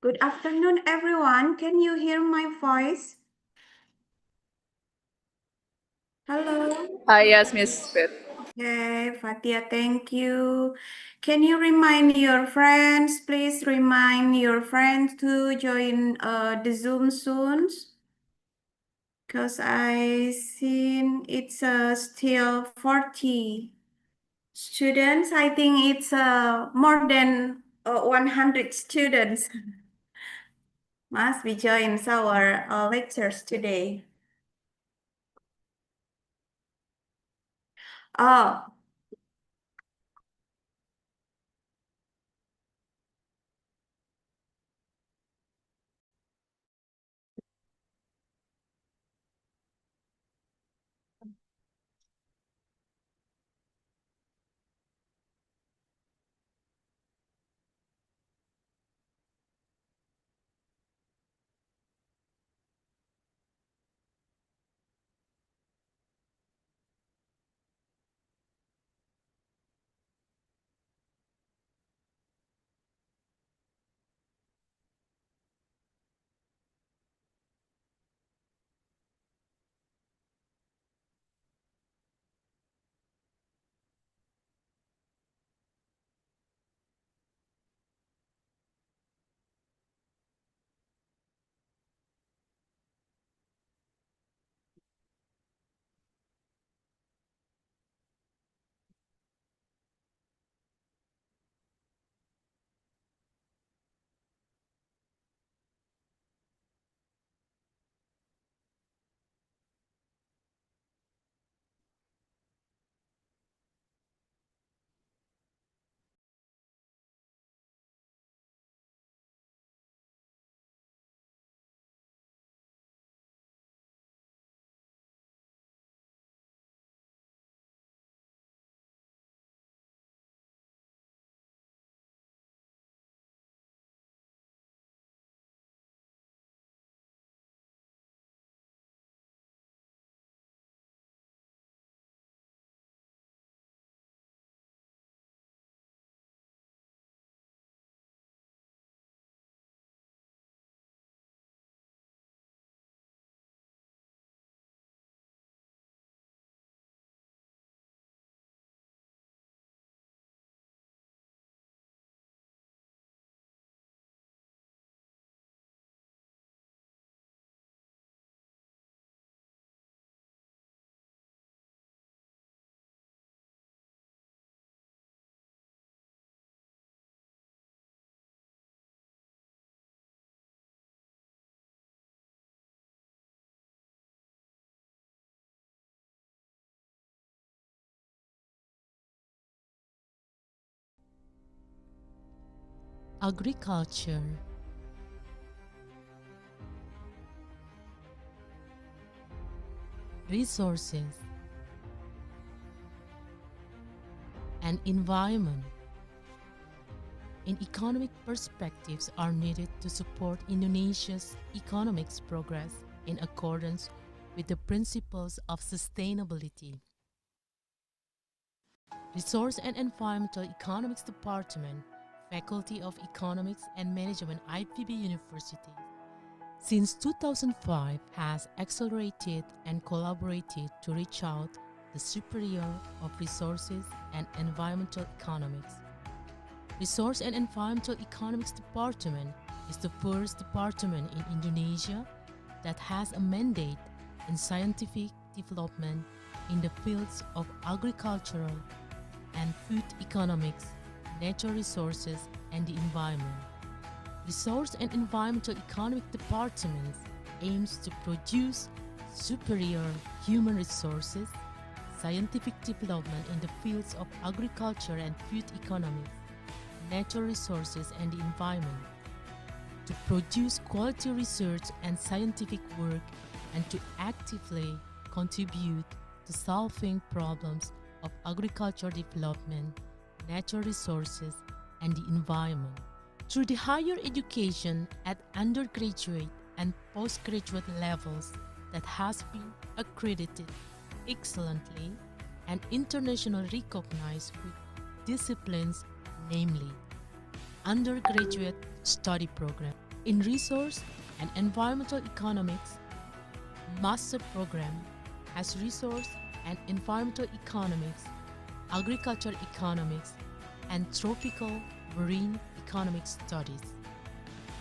Good afternoon, everyone. Can you hear my voice? Hello. Yes, Miss Fit. Okay, Fatia, thank you. Can you remind your friends? Please remind your friends to join the Zoom soon. Because I seen it's still 40 students. I think it's more than 100 students must be join our lectures today. Oh, Agriculture, resources, and environment in economic perspectives are needed to support Indonesia's economic progress in accordance with the principles of sustainability. Resource and Environmental Economics Department, Faculty of Economics and Management, IPB University, since 2005 has accelerated and collaborated to reach out the superior of resources and environmental economics. Resource and Environmental Economics Department is the first department in Indonesia that has a mandate in scientific development in the fields of agricultural and food economics, natural resources, and the environment. Resource and Environmental Economic Department aims to produce superior human resources, scientific development in the fields of agriculture and food economics, natural resources and the environment, to produce quality research and scientific work, and to actively contribute to solving problems of agriculture development, natural resources, and the environment. Through the higher education at undergraduate and postgraduate levels that has been accredited excellently and internationally recognized with disciplines, namely undergraduate study program in resource and environmental economics, master program as resource and environmental economics, agriculture economics, and tropical marine economic studies.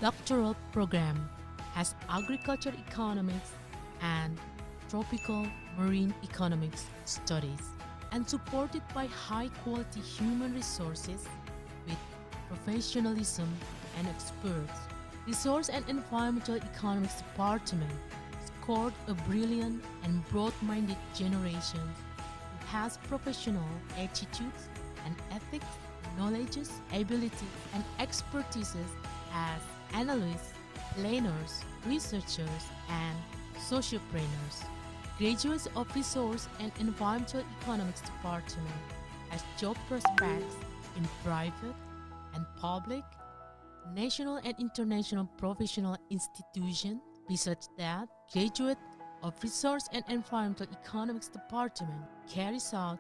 Doctoral program has agriculture economics and tropical marine economics studies, and supported by high quality human resources with professionalism and experts. Resource and Environmental Economics Department scored a brilliant and broad-minded generation who has professional attitudes and ethics, knowledges, abilities, and expertises as analysts, planners, researchers, and sociopreneurs. Graduates of Resource and Environmental Economics Department has job prospects in private and public, national and international professional institutions. Besides that, graduate of Resource and Environmental Economics Department carries out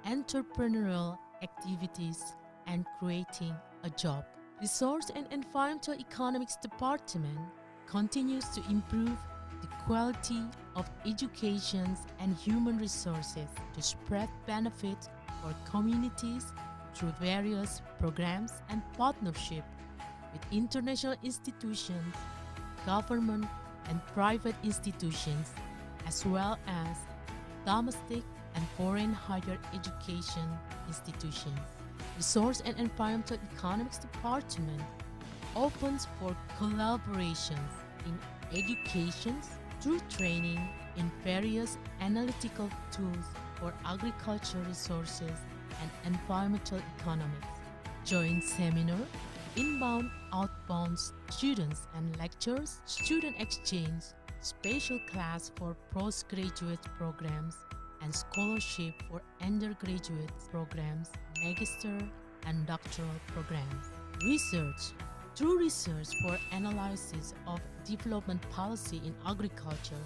entrepreneurial activities and creating a job. Resource and Environmental Economics Department continues to improve the quality of education and human resources to spread benefit for communities through various programs and partnership with international institutions, government and private institutions, as well as domestic and foreign higher education institutions. Resource and Environmental Economics Department opens for collaborations in education through training in various analytical tools for agriculture resources and environmental economics. Joint seminar, inbound, outbound students and lectures, student exchange, special class for postgraduate programs, and scholarship for undergraduate programs, magister and doctoral programs. Research. Through research for analysis of development policy in agriculture,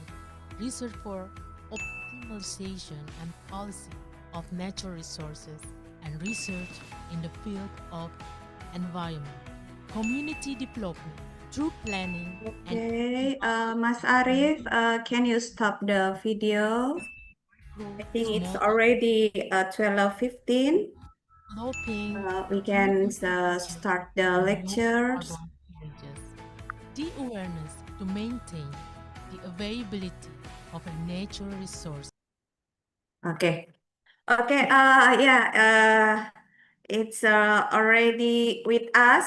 research for optimization and policy of natural resources, and research in the field of environment. Community development through planning and Okay, Mas Arif, can you stop the video? I think it's small already 12:15. developing We can communication start the in low lectures. carbon villages. The awareness to maintain the availability of a natural resource. Okay. Okay, yeah, it's already with us,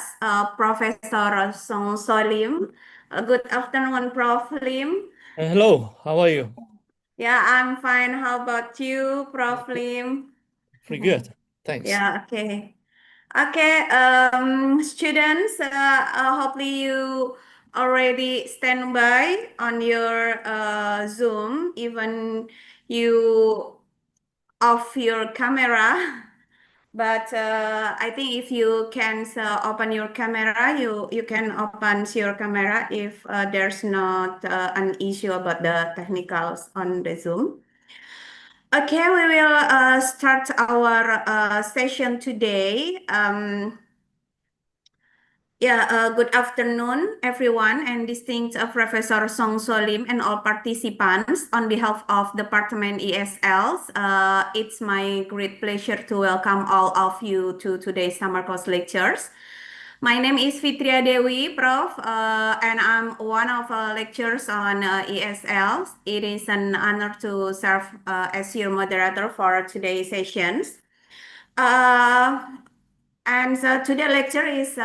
Professor Song Solim. Good afternoon, Prof. Lim. Hello, how are you? Yeah, I'm fine. How about you, Prof. Lim? Pretty good, thanks. Yeah, okay. Okay, students, hopefully you already stand by on your Zoom, even you off your camera. But I think if you can open your camera, you can open your camera if there's not an issue about the technicals on the Zoom. Okay, we will start our session today. Good afternoon, everyone, and distinct Professor Song Solim and all participants. On behalf of Department ESLs, it's my great pleasure to welcome all of you to today's summer course lectures. My name is Fitria Dewi, Prof, and I'm one of lecturers on ESLs. It is an honor to serve as your moderator for today's sessions. And so today's lecture is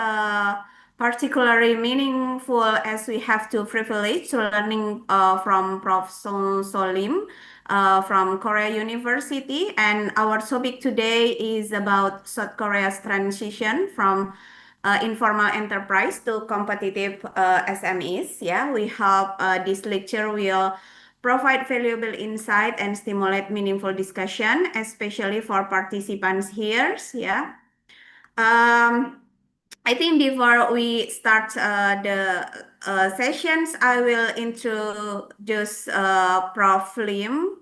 particularly meaningful as we have the privilege to learning from Prof. Song Solim from Korea University. And our topic today is about South Korea's transition from informal enterprise to competitive SMEs. Yeah, we hope this lecture will provide valuable insight and stimulate meaningful discussion, especially for participants here. Yeah. Um, I think before we start the sessions, I will introduce Prof. Lim.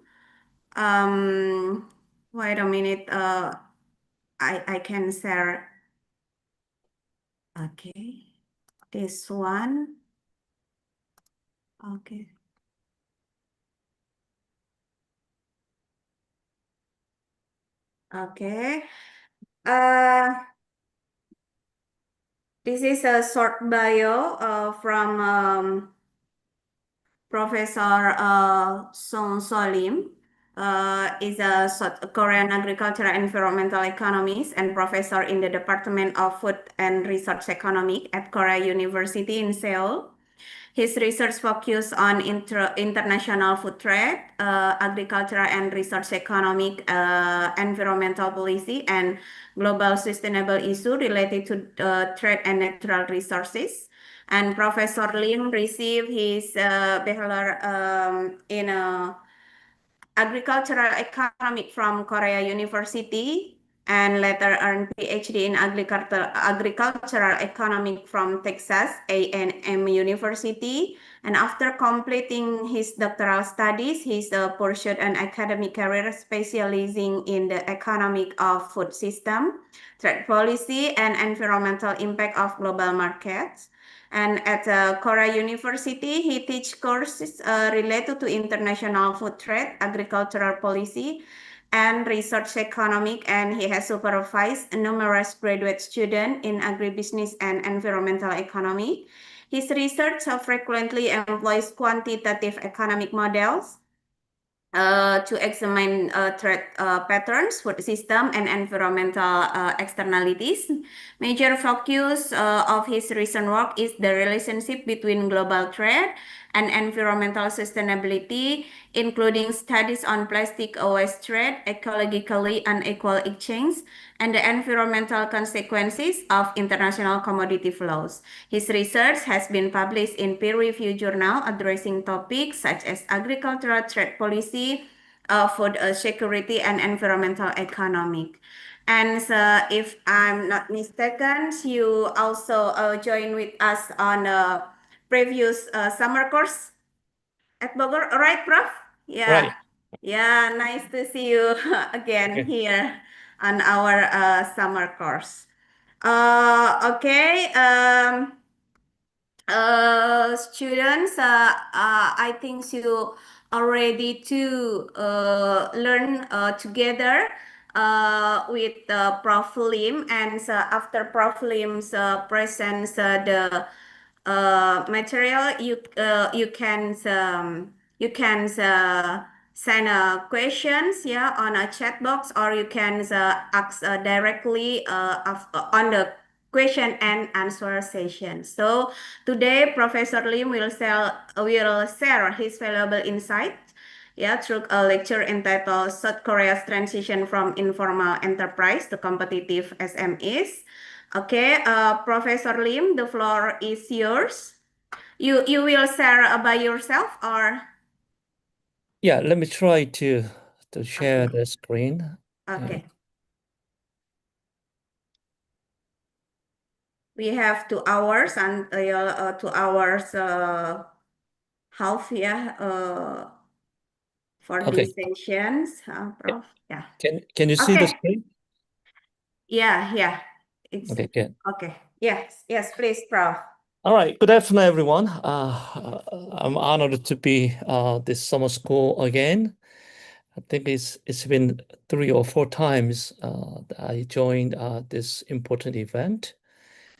Um, Wait a minute. I can share. Okay, this one. Okay. Okay. Uh, this is a short bio from Professor Song Solim. Is a South Korean agricultural environmental economist and professor in the Department of Food and Research Economics at Korea University in Seoul. His research focused on international food trade, agricultural and research economic, environmental policy, and global sustainable issues related to trade and natural resources. And Professor Lim received his bachelor in agricultural economic from Korea University and later earned PhD in agricultural economic from Texas A&M University. And after completing his doctoral studies, he's pursued an academic career specializing in the economic of food system, trade policy, and environmental impact of global markets. And at Korea University, he teaches courses related to international food trade, agricultural policy, and research economic, and he has supervised numerous graduate students in agribusiness and environmental economy. His research frequently employs quantitative economic models to examine trade patterns, food system, and environmental externalities. Major focus of his recent work is the relationship between global trade and environmental sustainability, including studies on plastic waste trade, ecologically unequal exchange, and the environmental consequences of international commodity flows. His research has been published in peer-reviewed journals addressing topics such as agricultural trade policy, food security, and environmental economic. And if I'm not mistaken, you also joined with us on a previous summer course at Bogor, right, Prof? Yeah. Right. Yeah, nice to see you again Okay. here on our summer course. Okay. Students, I think you are ready to learn together with Prof. Lim, and after Prof. Lim's presents the material, you can send questions, yeah, on a chat box, or you can ask directly on the question and answer session. So today, Professor Lim will share his valuable insight, yeah, through a lecture entitled South Korea's Transition from Informal Enterprise to Competitive SMEs. Okay, Professor Lim, the floor is yours. You will share by yourself or? Yeah, let me try to share Okay, the screen. Yeah. okay. We have 2 hours and 2 hours half, yeah, for Okay. these sessions, Prof. Yeah. Can you see the Okay. screen? Yeah, yeah. It's Okay, good. okay. Yes, yes, please, Prof. All right. Good afternoon, everyone. I'm honored to be this summer school again. I think it's been 3 or 4 times that I joined this important event,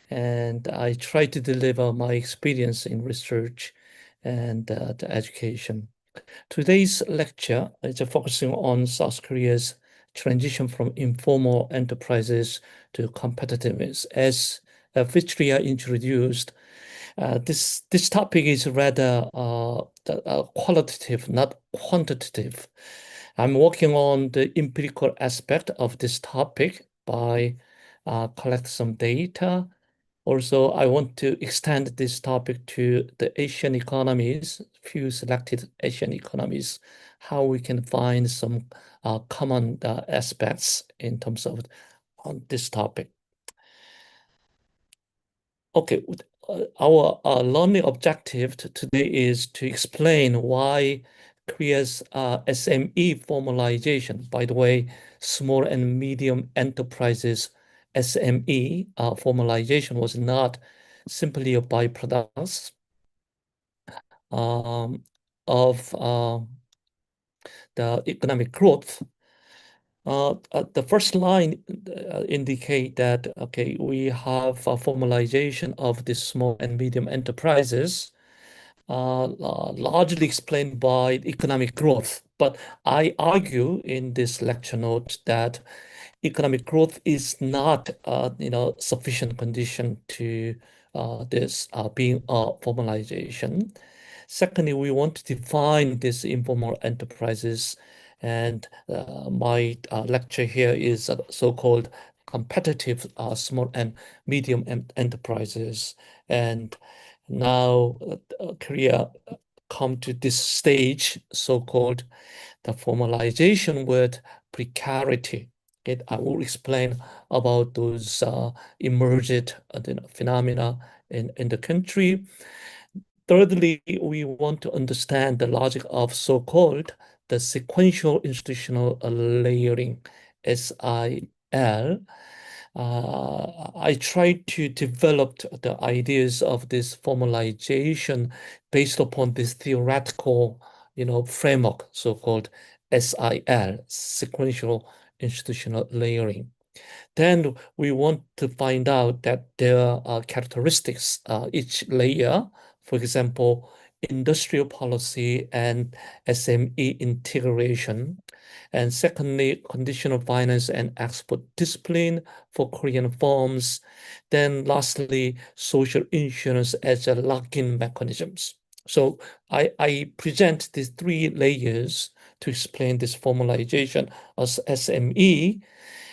and I try to deliver my experience in research and the education. Today's lecture is focusing on South Korea's transition from informal enterprises to competitiveness as Fitria introduced, this topic is rather qualitative, not quantitative. I'm working on the empirical aspect of this topic by collect some data. Also, I want to extend this topic to the Asian economies, few selected Asian economies, how we can find some common aspects in terms of on this topic. Okay, our learning objective today is to explain why Korea's SME formalization, by the way, small and medium enterprises SME formalization was not simply a byproduct um, of the economic growth. The first line indicate that, okay, we have a formalization of the small and medium enterprises, largely explained by economic growth. But I argue in this lecture note that economic growth is not, sufficient condition to this being a formalization. Secondly, we want to define these informal enterprises, and my lecture here is so-called competitive small and medium enterprises. And now Korea come to this stage, so-called the formalization with precarity. I will explain about those emergent phenomena in the country. Thirdly, we want to understand the logic of so-called the sequential institutional layering, SIL. I tried to develop the ideas of this formalization based upon this theoretical, framework, so-called SIL, sequential institutional layering. Then we want to find out that there are characteristics each layer, for example, industrial policy and SME integration. And secondly, conditional finance and export discipline for Korean firms. Then lastly, social insurance as a lock-in mechanisms. So I present these three layers to explain this formalization as SME,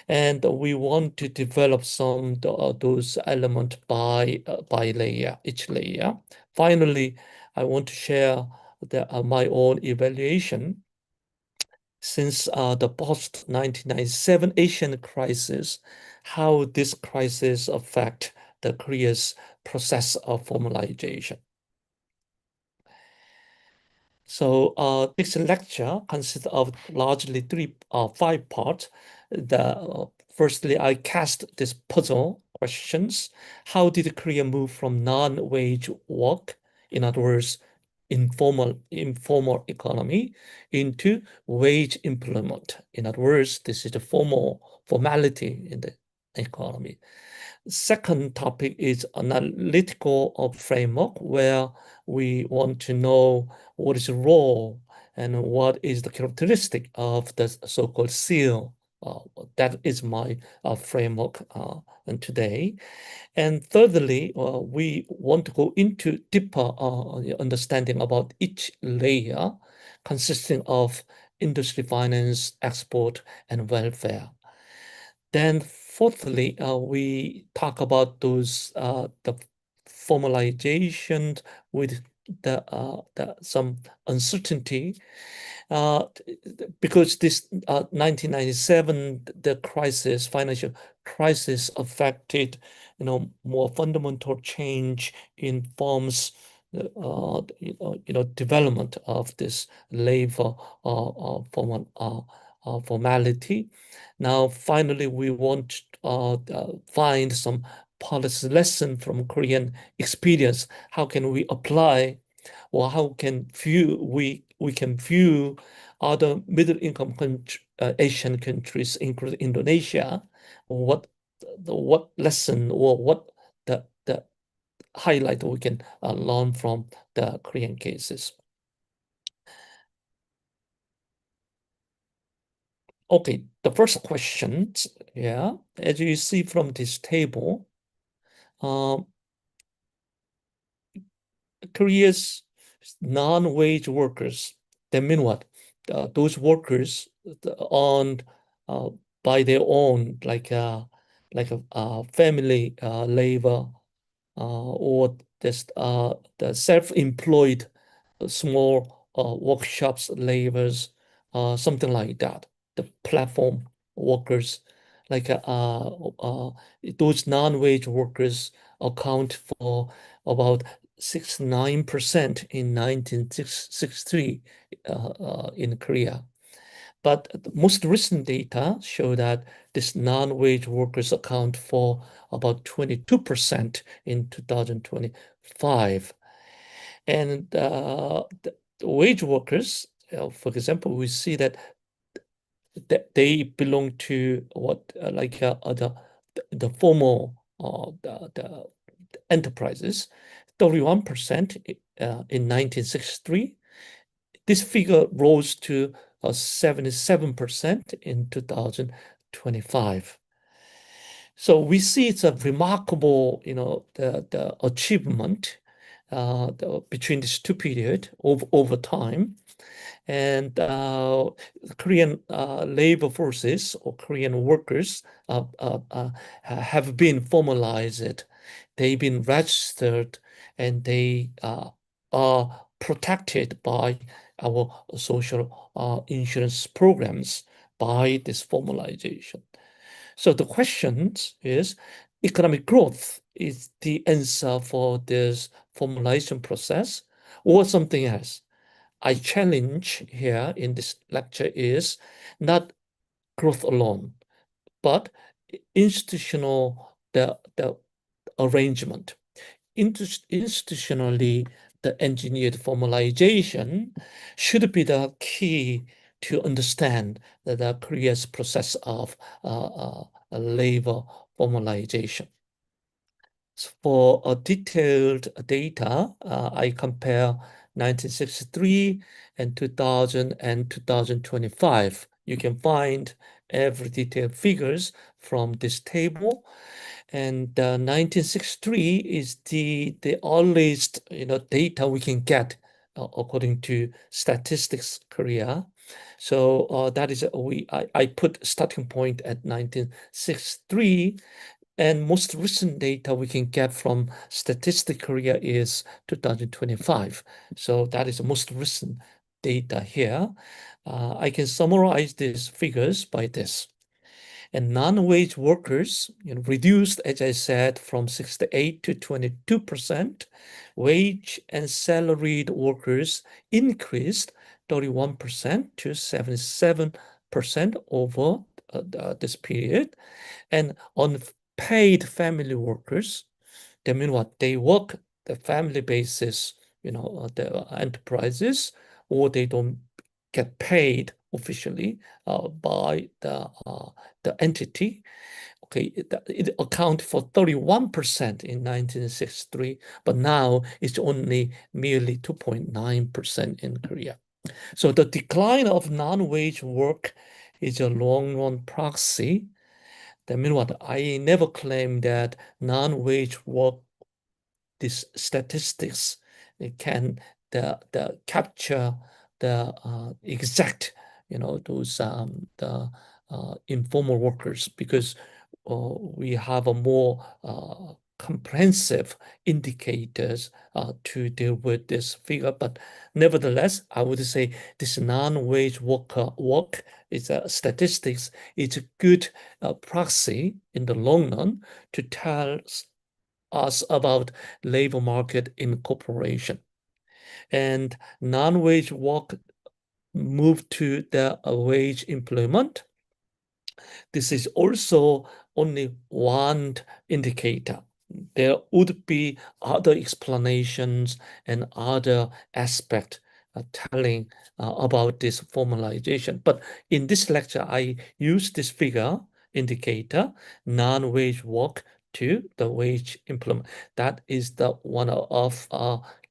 and we want to develop some those elements by layer, each layer. Finally, I want to share my own evaluation since the post-1997 Asian crisis, how this crisis affect the Korea's process of formalization. So this lecture consists of largely five parts. Firstly, I cast this puzzle questions. How did Korea move from non-wage work, in other words, informal economy, into wage employment? In other words, this is the formality in the economy. Second topic is analytical framework, where we want to know what is the role and what is the characteristic of the so-called seal. That is my framework and today. And thirdly, we want to go into deeper understanding about each layer consisting of industry finance, export, and welfare. Then fourthly, we talk about those the formalization with the some uncertainty because this 1997 the financial crisis affected more fundamental change in forms development of this labor formality. Now, finally, we want to find some policy lesson from Korean experience. How can we apply, or how can we can view other middle income Asian countries, including Indonesia? What lesson or what the highlight we can learn from the Korean cases? Okay, the first question, yeah, as you see from this table, Korea's non-wage workers, they mean what? Those workers on by their own, like a family labor or this the self-employed small workshops laborers, something like that. The platform workers, like those non-wage workers account for about 69% in 1963 in Korea. But the most recent data show that this non-wage workers account for about 22% in 2025. And the wage workers, for example, we see that they belong to what the formal the enterprises, 31% in 1963. This figure rose to 77% in 2025. So we see it's a remarkable, the achievement between these two periods over time. And Korean labor forces or Korean workers have been formalized. They've been registered and they are protected by our social insurance programs by this formalization. So the question is, economic growth is the answer for this formalization process or something else? I challenge here in this lecture is not growth alone, but institutional the arrangement. Institutionally, the engineered formalization should be the key to understand the Korea's process of labor formalization. For a detailed data, I compare 1963 and 2000 and 2025. You can find every detailed figures from this table. And 1963 is the earliest data we can get according to Statistics Korea. So that is I put starting point at 1963. And most recent data we can get from Statistics Korea is 2025. So that is the most recent data here. I can summarize these figures by this. And non-wage workers reduced, as I said, from 68 to 22%. Wage and salaried workers increased 31% to 77% over this period. And unpaid family workers, they mean what? They work the family basis, the enterprises, or they don't get paid officially by the entity. Okay, it accounted for 31% in 1963, but now it's only merely 2.9% in Korea. So the decline of non-wage work is a long-run proxy. That means what? I never claimed that non-wage work, these statistics, it can the capture the exact, those the informal workers, because we have a more comprehensive indicators to deal with this figure. But nevertheless, I would say this non-wage work is statistics. It's a good proxy in the long run to tell us about labor market incorporation. And non-wage work moved to the wage employment. This is also only one indicator. There would be other explanations and other aspects telling about this formalization. But in this lecture, I use this figure indicator, non-wage work to the wage employment. That is the one of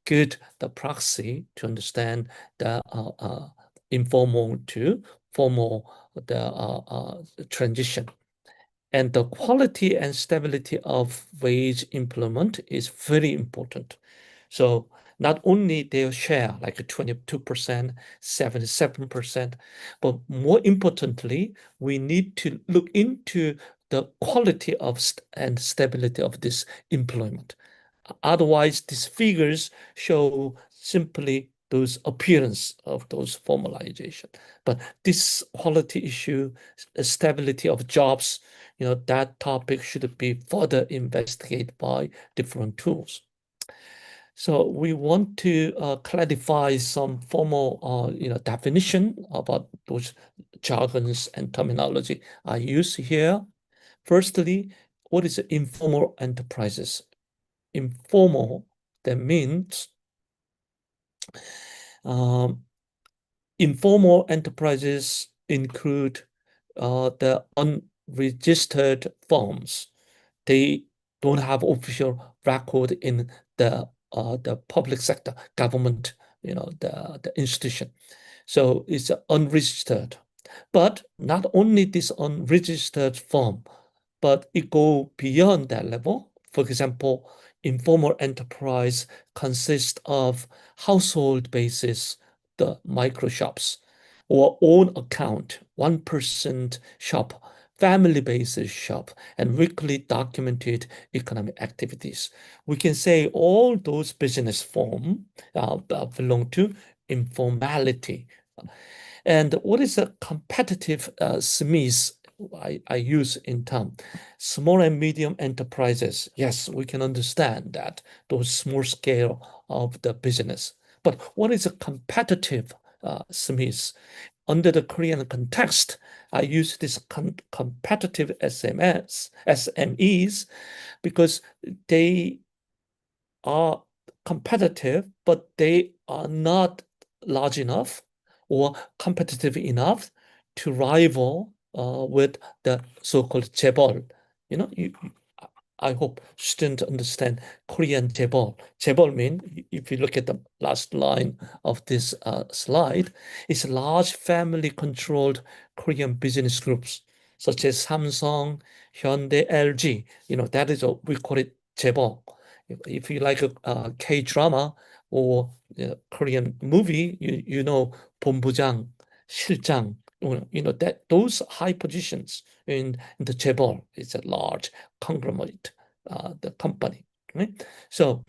good the proxy to understand the informal to formal the transition. And the quality and stability of wage employment is very important. So not only their share, like 22%, 77%, but more importantly, we need to look into the quality of and stability of this employment. Otherwise, these figures show simply those appearance of those formalization. But this quality issue, stability of jobs, that topic should be further investigated by different tools. So we want to clarify some formal, definition about those jargons and terminology I use here. Firstly, what is informal enterprises? Informal, that means um, informal enterprises include the unregistered firms. They don't have official record in the public sector, government, the institution. So it's unregistered. But not only this unregistered firm, but it go beyond that level. For example, informal enterprise consists of household basis, the micro shops, or own account, 1% shop, family basis shop, and weekly documented economic activities. We can say all those business form belong to informality. And what is a competitive SMEs I use in term? Small and medium enterprises. Yes, we can understand that, those small scale of the business. But what is a competitive SMEs? Under the Korean context, I use this competitive SMEs because they are competitive, but they are not large enough or competitive enough to rival with the so-called 재벌. I hope students understand Korean 재벌. 재벌 mean, if you look at the last line of this slide, it's large family-controlled Korean business groups such as Samsung, Hyundai, LG. That is what we call it 재벌. If you like a K-drama or Korean movie, you know 본부장, 실장, that those high positions in the 재벌 is a large conglomerate, the company. Right? So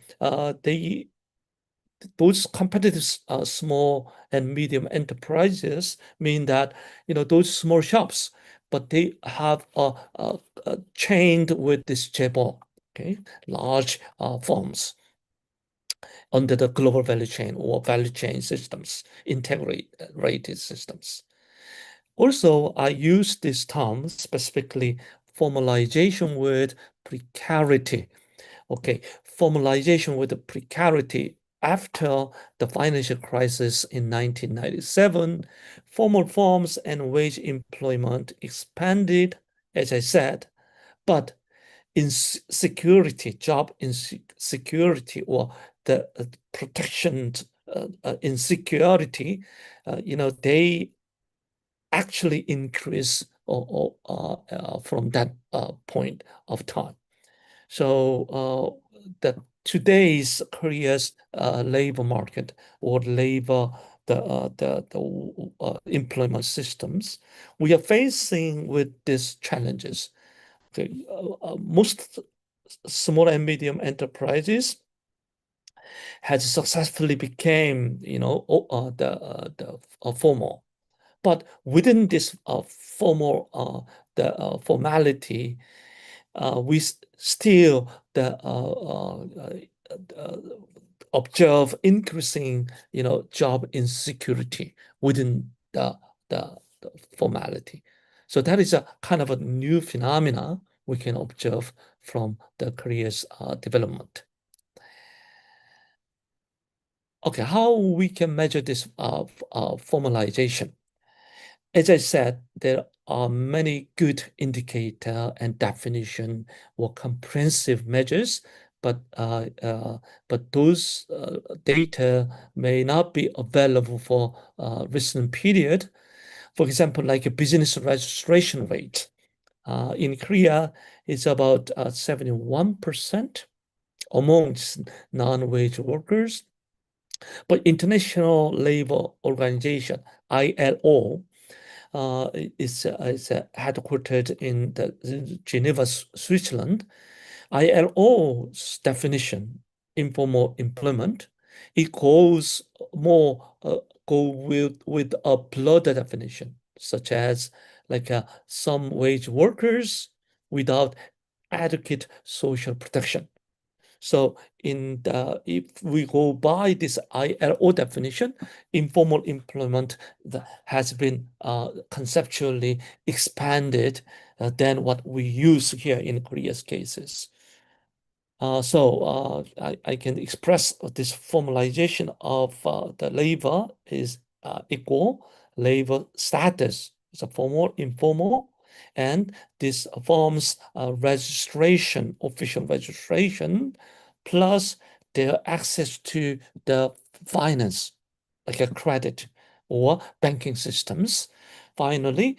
those competitive small and medium enterprises mean that those small shops, but they have a chained with this 재벌, okay, large under the global value chain or value chain systems, integrated systems. Also, I use this term specifically formalization with precarity. Okay, formalization with precarity. After the financial crisis in 1997, formal forms and wage employment expanded, as I said, but insecurity, job insecurity, or the protection insecurity, they actually increase from that point of time. So that today's Korea's labor market or labor the employment systems, we are facing with these challenges. Okay, most small and medium enterprises has successfully became, the formal. But within this formal, the formality, we still observe increasing, job insecurity within the formality. So that is a kind of a new phenomena we can observe from the Korea's development. Okay, how we can measure this formalization? As I said, there are many good indicator and definition or comprehensive measures, but those data may not be available for a recent period. For example, like a business registration rate. In Korea, it's about 71% amongst non-wage workers. But International Labor Organization, ILO, is headquartered in Geneva, Switzerland. ILO's definition, informal employment, it goes more go with a broader definition, such as like some wage workers without adequate social protection. So if we go by this ILO definition, informal employment has been conceptually expanded than what we use here in Korea's cases. So I can express this formalization of the labor is equal labor status. It's a formal, informal, and this forms registration, official registration, plus their access to the finance, like a credit or banking systems. Finally,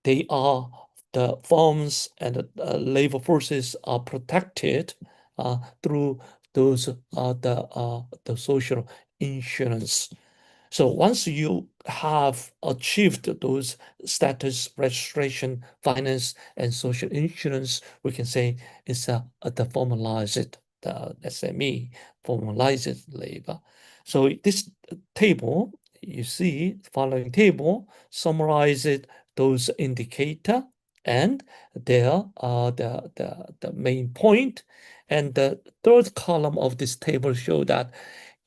they are the firms and the labor forces are protected through the social insurance. So once you have achieved those status, registration, finance, and social insurance, we can say it's the formalized the SME, formalized labor. So this table, you see, following table summarizes those indicator and their the main point. And the third column of this table show that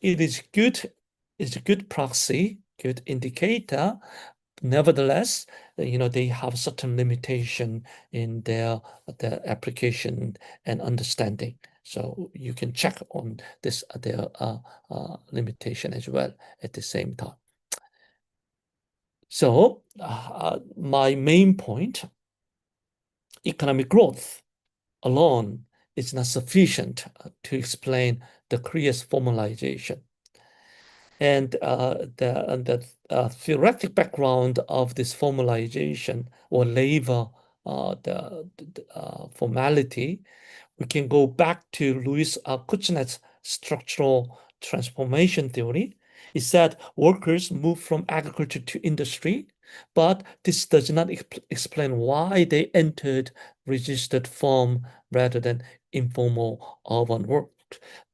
it is good, it's a good proxy, good indicator. Nevertheless, they have certain limitation in their application and understanding. So you can check on this their limitation as well at the same time. So my main point, economic growth alone is not sufficient to explain the Korea's formalization. And the theoretic background of this formalization or labor formality, we can go back to Louis Kuznets' structural transformation theory. It said workers move from agriculture to industry, but this does not explain why they entered registered farm rather than informal urban work.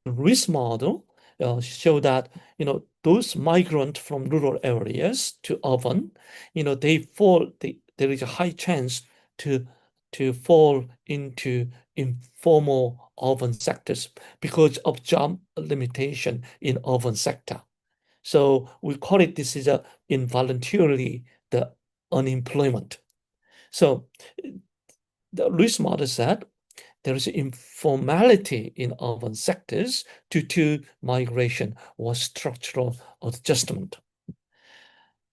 The Louis model show that those migrant from rural areas to urban, there is a high chance to fall into informal urban sectors because of job limitation in urban sector. So we call it, this is a involuntarily the unemployment. So the Lewis model said there is informality in urban sectors due to migration or structural adjustment.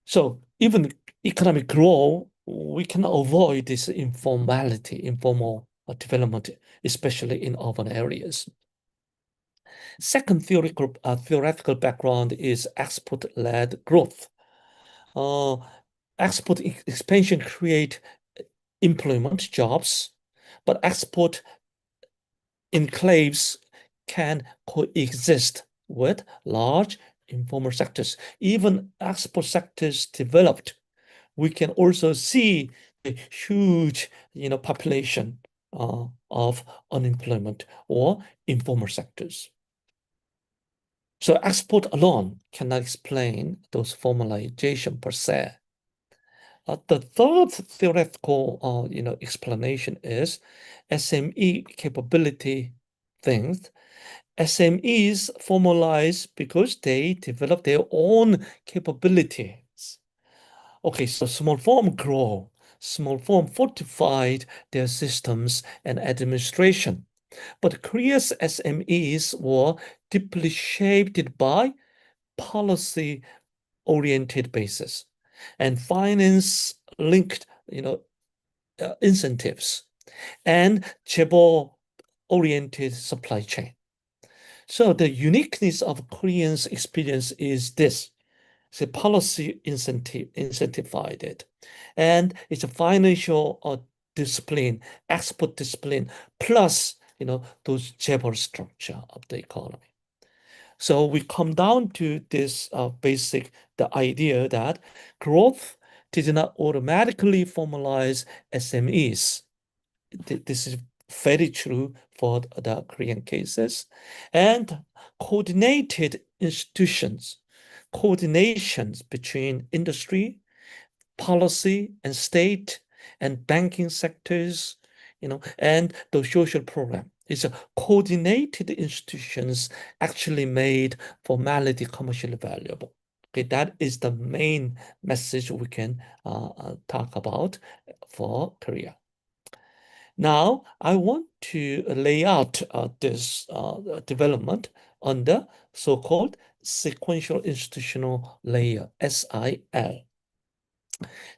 So even economic growth, we can avoid this informality, informal development, especially in urban areas. Second theoretical background is export-led growth. Export expansion create employment jobs, but export enclaves can coexist with large informal sectors. Even export sectors developed, we can also see a huge, population of unemployment or informal sectors. So export alone cannot explain those formalization per se. The third theoretical, explanation is SME capability things. SMEs formalize because they develop their own capabilities. Okay, so small firm grow, small firm fortified their systems and administration. But Korea's SMEs were deeply shaped by policy-oriented basis and finance-linked, incentives and chaebol-oriented supply chain. So the uniqueness of Koreans' experience is this. It's a policy incentivized it, and it's a financial discipline, export discipline, plus, those jabber structure of the economy. So we come down to this the idea that growth did not automatically formalize SMEs. This is very true for the Korean cases. And coordinations between industry, policy, and state, and banking sectors, and the social program. It's a coordinated institutions actually made formality commercially valuable. Okay, that is the main message we can talk about for Korea. Now, I want to lay out this development on the so-called sequential institutional layer, SIL.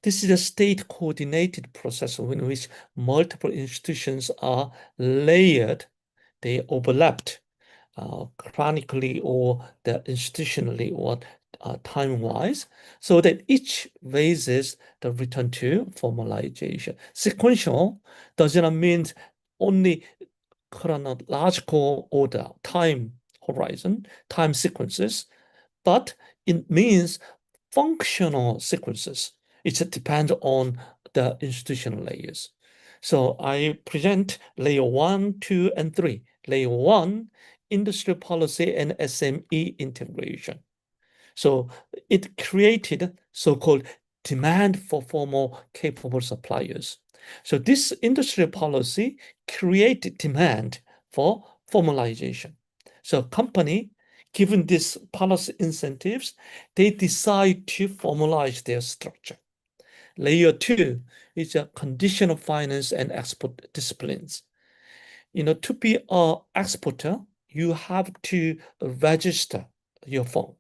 This is a state-coordinated process in which multiple institutions are layered, they overlapped chronically or institutionally or time-wise, so that each raises the return to formalization. Sequential does not mean only chronological order, time horizon, time sequences, but it means functional sequences. It depends on the institutional layers. So I present layer 1, 2, and 3. Layer 1, industry policy and SME integration. So it created so-called demand for formal capable suppliers. So this industry policy created demand for formalization. So company, given these policy incentives, they decide to formalize their structure. Layer 2 is a conditional finance and export disciplines. To be an exporter, you have to register your firm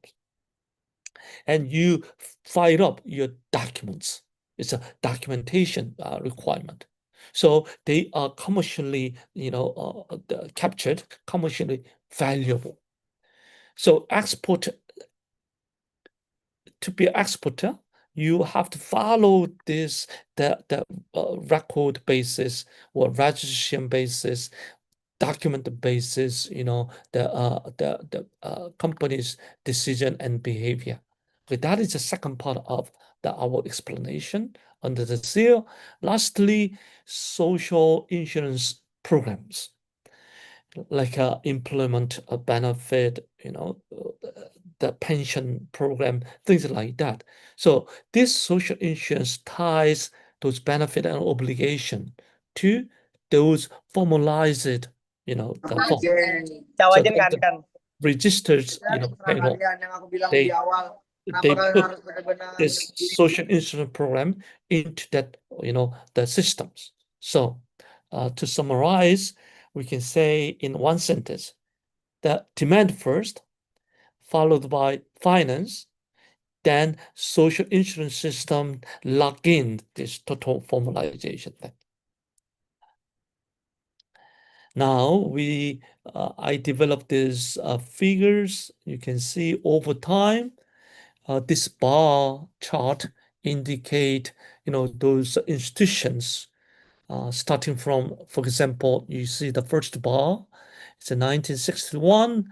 and you file up your documents. It's a documentation requirement. So they are commercially, captured, commercially valuable. So to be an exporter, you have to follow the record basis or registration basis, document basis, the company's decision and behavior. Okay, that is the second part of our explanation under the seal. Lastly, social insurance programs like employment benefit, the pension program, things like that. So this social insurance ties those benefit and obligation to those formalized, the form. So the registers, payroll. They they put this social insurance program into that, the systems. So to summarize, we can say in one sentence that demand first, followed by finance, then social insurance system lock in this total formalization thing. Now I developed these figures. You can see over time, this bar chart indicate, those institutions starting from, for example, you see the first bar, it's in 1961,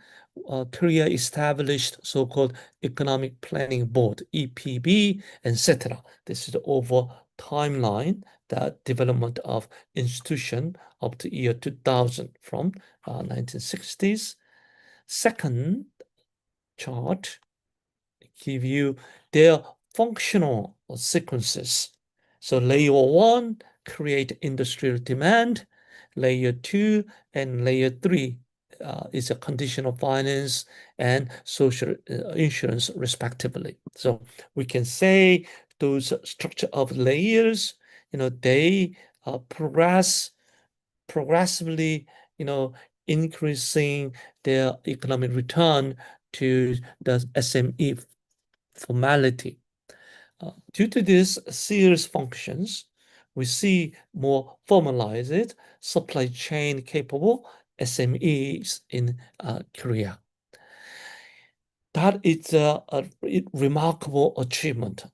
Korea established so-called Economic Planning Board, EPB, etc. This is the over timeline, the development of institution up to year 2000 from 1960s. Second chart give you their functional sequences. So layer 1 create industrial demand. Layer 2 and layer 3 is a conditional finance and social insurance respectively. So we can say those structure of layers, they progressively, increasing their economic return to the SME formality. Due to these series functions, we see more formalized supply chain capable SMEs in Korea. That is a remarkable achievement.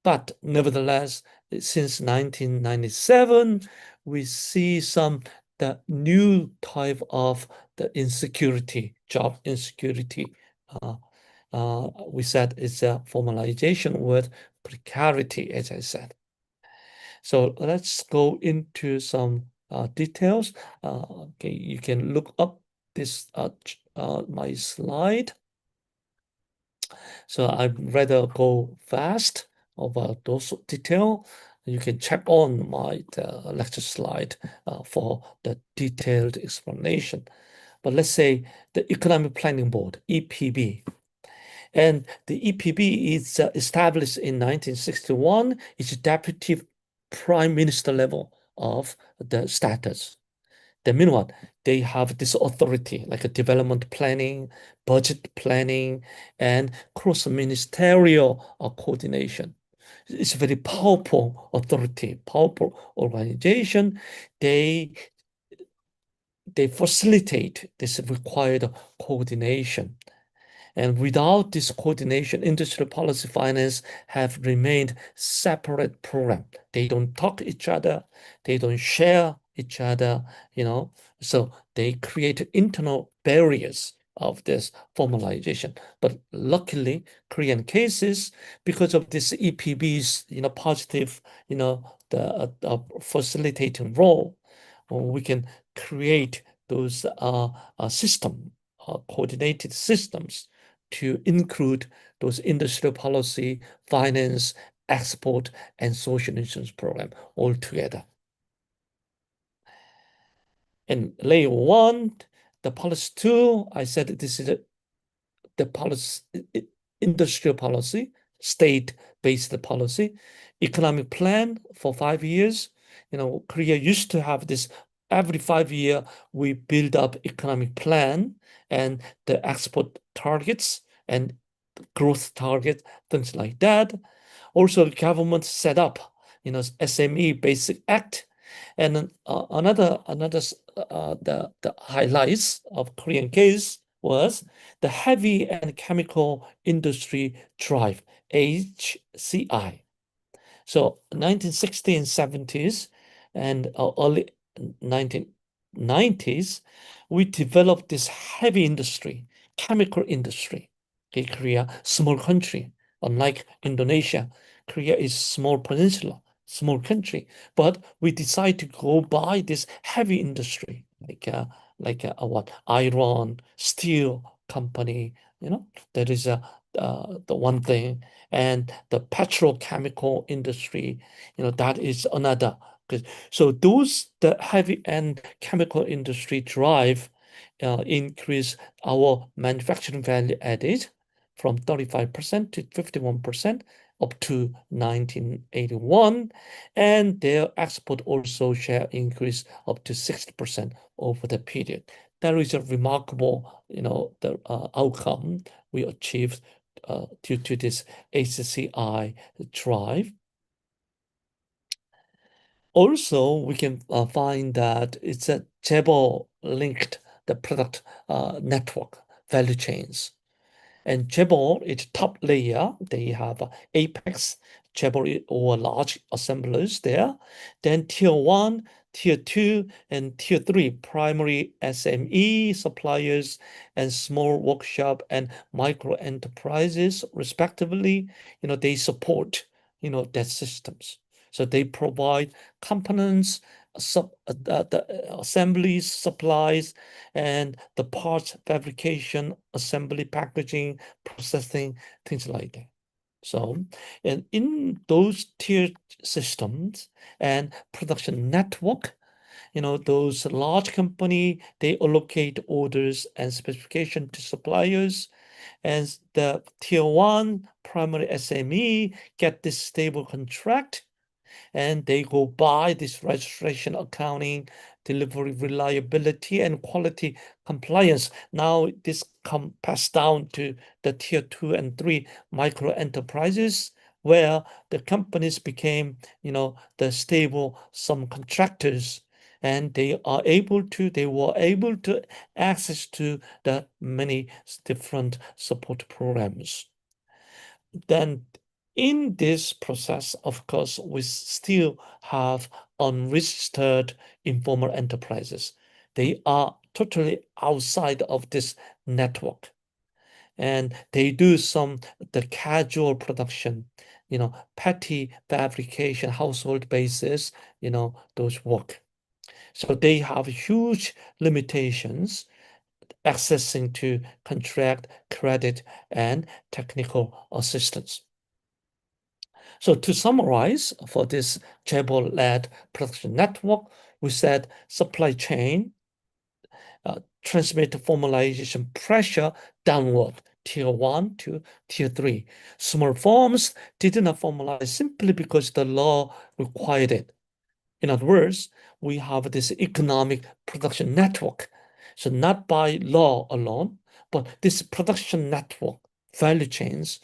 But nevertheless, since 1997, we see the new type of the insecurity, job insecurity. We said it's a formalization word, precarity, as I said. So let's go into some details. Okay, you can look up this my slide. So I'd rather go fast over those detail. You can check on my lecture slide for the detailed explanation. But let's say the Economic Planning Board, EPB. And the EPB is established in 1961. It's deputy prime minister level of the status. Then meanwhile, they have this authority like a development planning, budget planning, and cross-ministerial coordination. It's a very powerful authority, powerful organization. They facilitate this required coordination. And without this coordination, industrial policy finance have remained separate program. They don't talk to each other. They don't share each other, So they create internal barriers of this formalization. But luckily, Korean cases, because of this EPB's, positive, the facilitating role, we can create those system, coordinated systems to include those industrial policy, finance, export, and social insurance program all together. And layer one, the policy two, I said this is the policy, industrial policy, state-based policy, economic plan for 5 years. Korea used to have this every 5 year we build up economic plan and the export targets and growth target, things like that. Also, the government set up, SME Basic Act, and another the highlights of Korean case was the heavy and chemical industry drive, HCI. So 1960s and 70s and early 1990s, we developed this heavy industry, chemical industry. Okay, Korea, small country, unlike Indonesia. Korea is small peninsula, small country, but we decide to go by this heavy industry, like what iron, steel company. That is the one thing, and the petrochemical industry. That is another. So those the heavy and chemical industry drive increase our manufacturing value added from 35% to 51% up to 1981, and their export also share increase up to 60% over the period. That is a remarkable, the outcome we achieved due to this HCI drive. Also, we can find that it's a Jebel linked the product network value chains. And Jebel is top layer. They have Apex, Jebel or large assemblers there. Then tier one, tier two, and tier three primary SME suppliers and small workshop and micro enterprises, respectively. They support, their systems. So they provide components, the assemblies, supplies, and the parts fabrication, assembly, packaging, processing, things like that. So, and in those tier systems and production network, those large company, they allocate orders and specification to suppliers, and the tier one primary SME get this stable contract, and they go by this registration, accounting, delivery reliability, and quality compliance. Now this passed down to the tier two and three micro enterprises, where the companies became, the stable some contractors, and they were able to access to the many different support programs. Then in this process, of course, we still have unregistered informal enterprises. They are totally outside of this network. And they do the casual production, petty fabrication, household basis, those work. So they have huge limitations accessing to contract, credit, and technical assistance. So to summarize, for this chaebol-led production network, we said supply chain transmit formalization pressure downward, tier 1 to tier 3. Small firms did not formalize simply because the law required it. In other words, we have this economic production network. So not by law alone, but this production network, value chains,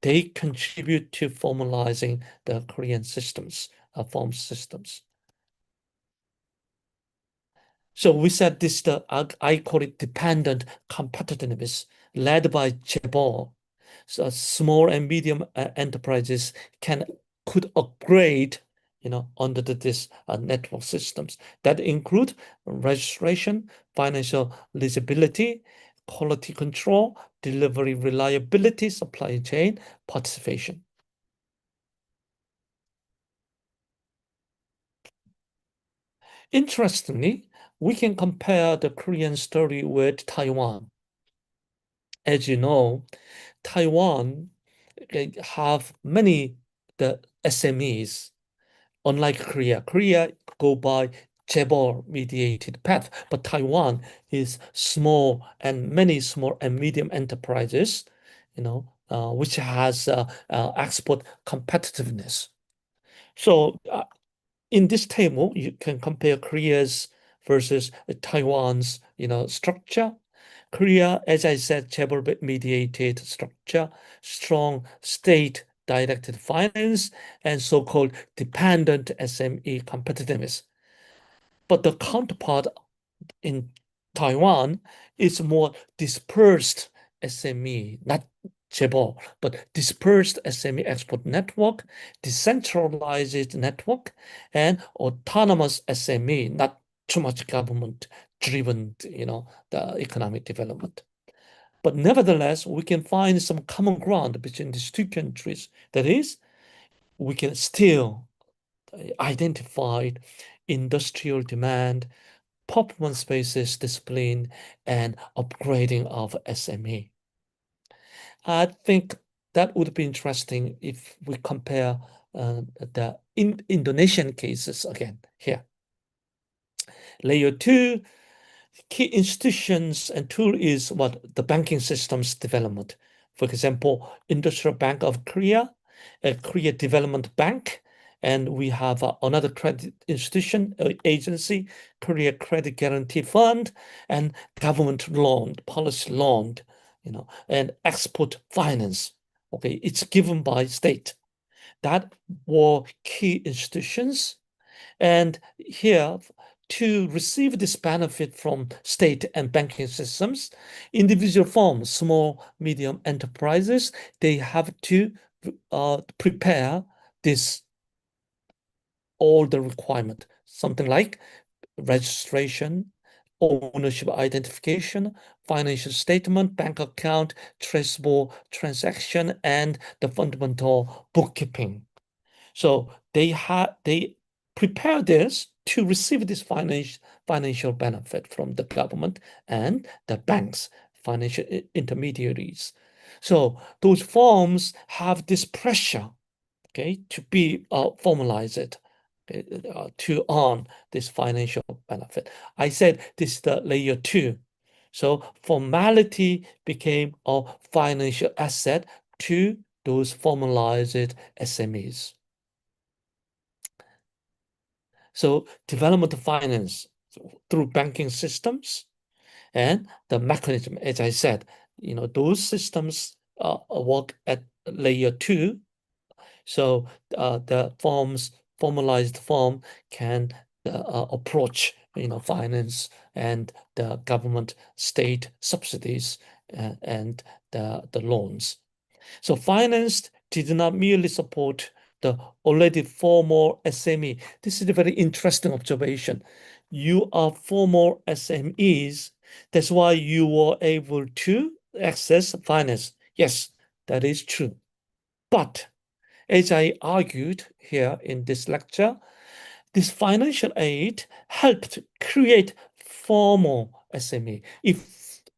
they contribute to formalizing the Korean systems, firm systems. So we said this, I call it dependent competitiveness led by chaebol. So small and medium enterprises could upgrade, under this network systems that include registration, financial legibility, quality control, delivery reliability, supply chain participation. Interestingly, we can compare the Korean story with Taiwan. As you know, Taiwan have many the SMEs, unlike Korea. Korea go by chaebol mediated path, but Taiwan is small and many small and medium enterprises, which has export competitiveness. So in this table, you can compare Korea's versus Taiwan's, structure. Korea, as I said, chaebol mediated structure, strong state-directed finance, and so-called dependent SME competitiveness. But the counterpart in Taiwan is more dispersed SME, not chaebol, but dispersed SME export network, decentralized network, and autonomous SME, not too much government driven, the economic development. But nevertheless, we can find some common ground between these two countries. That is, we can still identify industrial demand, performance-based discipline, and upgrading of SME. I think that would be interesting if we compare the Indonesian cases again here. Layer 2, key institutions and tool is what the banking systems development. For example, Industrial Bank of Korea, Korea Development Bank, and we have another credit institution, agency, Korea Credit Guarantee Fund, and government loan, policy loan, and export finance. Okay, it's given by state. That were key institutions. And here, to receive this benefit from state and banking systems, individual firms, small, medium enterprises, they have to prepare all the requirement, something like registration, ownership identification, financial statement, bank account, traceable transaction, and the fundamental bookkeeping. So they prepare this to receive this financial benefit from the government and the banks, financial intermediaries. So those firms have this pressure, okay, to be formalized, to earn this financial benefit. I said this is the layer 2. So formality became a financial asset to those formalized SMEs. So development finance through banking systems and the mechanism, as I said, those systems work at layer 2. So the formalized form can approach, finance and the government state subsidies and the loans. So financed did not merely support the already formal SME. This is a very interesting observation. You are formal SMEs. That's why you were able to access finance. Yes, that is true. But as I argued here in this lecture, this financial aid helped create formal SME. It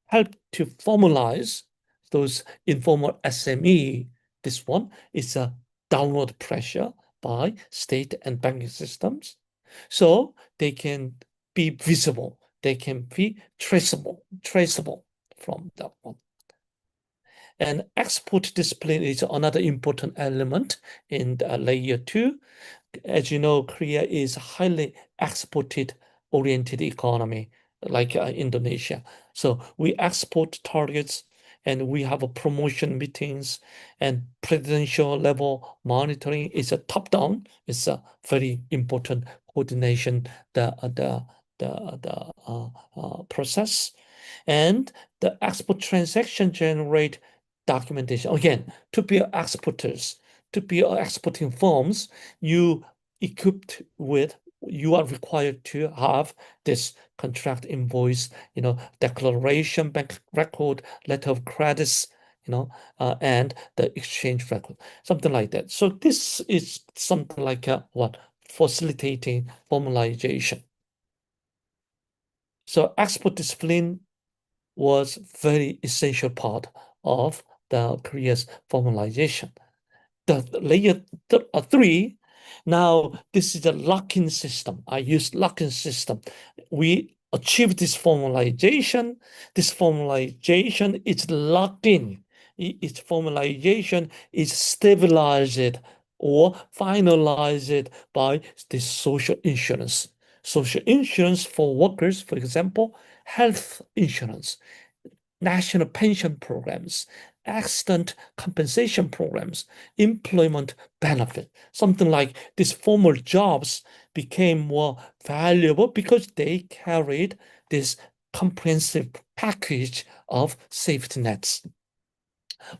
helped to formalize those informal SME. This one is a downward pressure by state and banking systems. So they can be visible, they can be traceable from that one. And export discipline is another important element in layer two. As you know, Korea is a highly exported oriented economy, like Indonesia. So we export targets and we have a promotion meetings and presidential level monitoring is a top down. It's a very important coordination, the process. And the export transaction generate documentation. Again, to be exporters, to be exporting firms, you equipped with, you are required to have this contract invoice, declaration, bank record, letter of credits, and the exchange record, something like that. So this is something like what? Facilitating formalization. So export discipline was very essential part of the Korea's formalization. The layer three, now this is a lock-in system. I use lock-in system. We achieve this formalization. This formalization is locked in. Its formalization is stabilized or finalized by the social insurance. Social insurance for workers, for example, health insurance, national pension programs, accident compensation programs, employment benefit, something like these formal jobs became more valuable because they carried this comprehensive package of safety nets.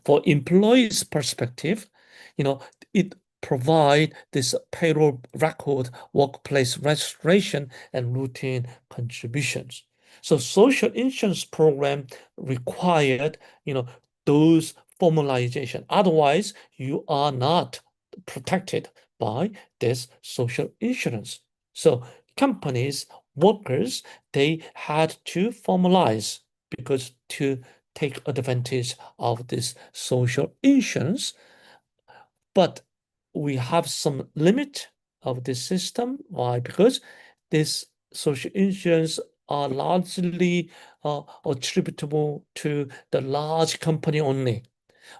For employees' perspective, it provide this payroll record, workplace registration, and routine contributions. So social insurance program required, those formalization. Otherwise, you are not protected by this social insurance. So companies, workers, they had to formalize because to take advantage of this social insurance. But we have some limit of this system. Why? Because this social insurance are largely attributable to the large company only,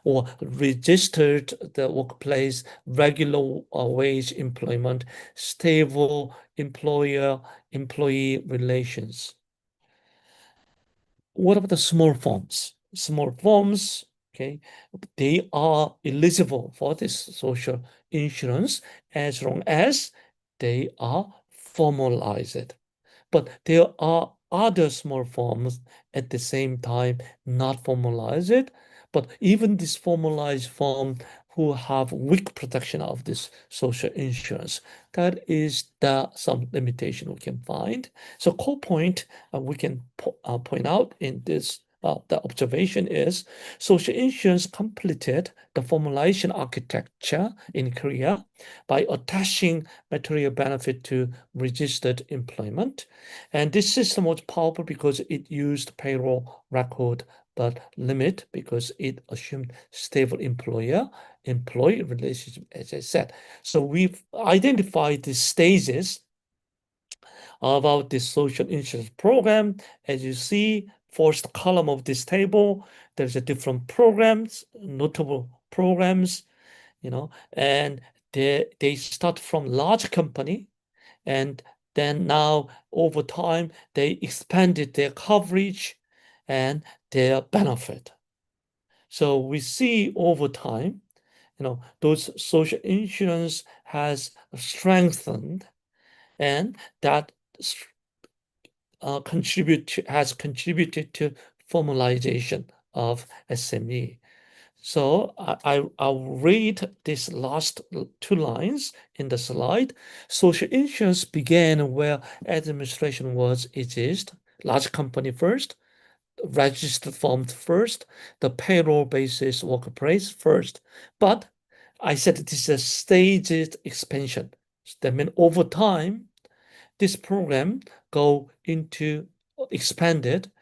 or registered the workplace, regular wage employment, stable employer-employee relations. What about the small firms? Small firms, okay, they are eligible for this social insurance as long as they are formalized. But there are other small firms at the same time not formalized. But even this formalized firm who have weak protection of this social insurance, that is some limitation we can find. So core point we can point out in this the observation is social insurance completed the formalization architecture in Korea by attaching material benefit to registered employment. And this system was powerful because it used payroll record, but limit because it assumed stable employee relationship, as I said. So we've identified the stages about this social insurance program. As you see, first column of this table, there's a different programs, notable programs, and they start from large company, and then now over time they expanded their coverage and their benefit. So we see over time, those social insurance has strengthened, and that has contributed to formalization of SME. So I'll read these last two lines in the slide. Social insurance began where administration was exist, large company first, registered firms first, the payroll basis workplace first. But I said this is a staged expansion. That means over time, this program go into expanded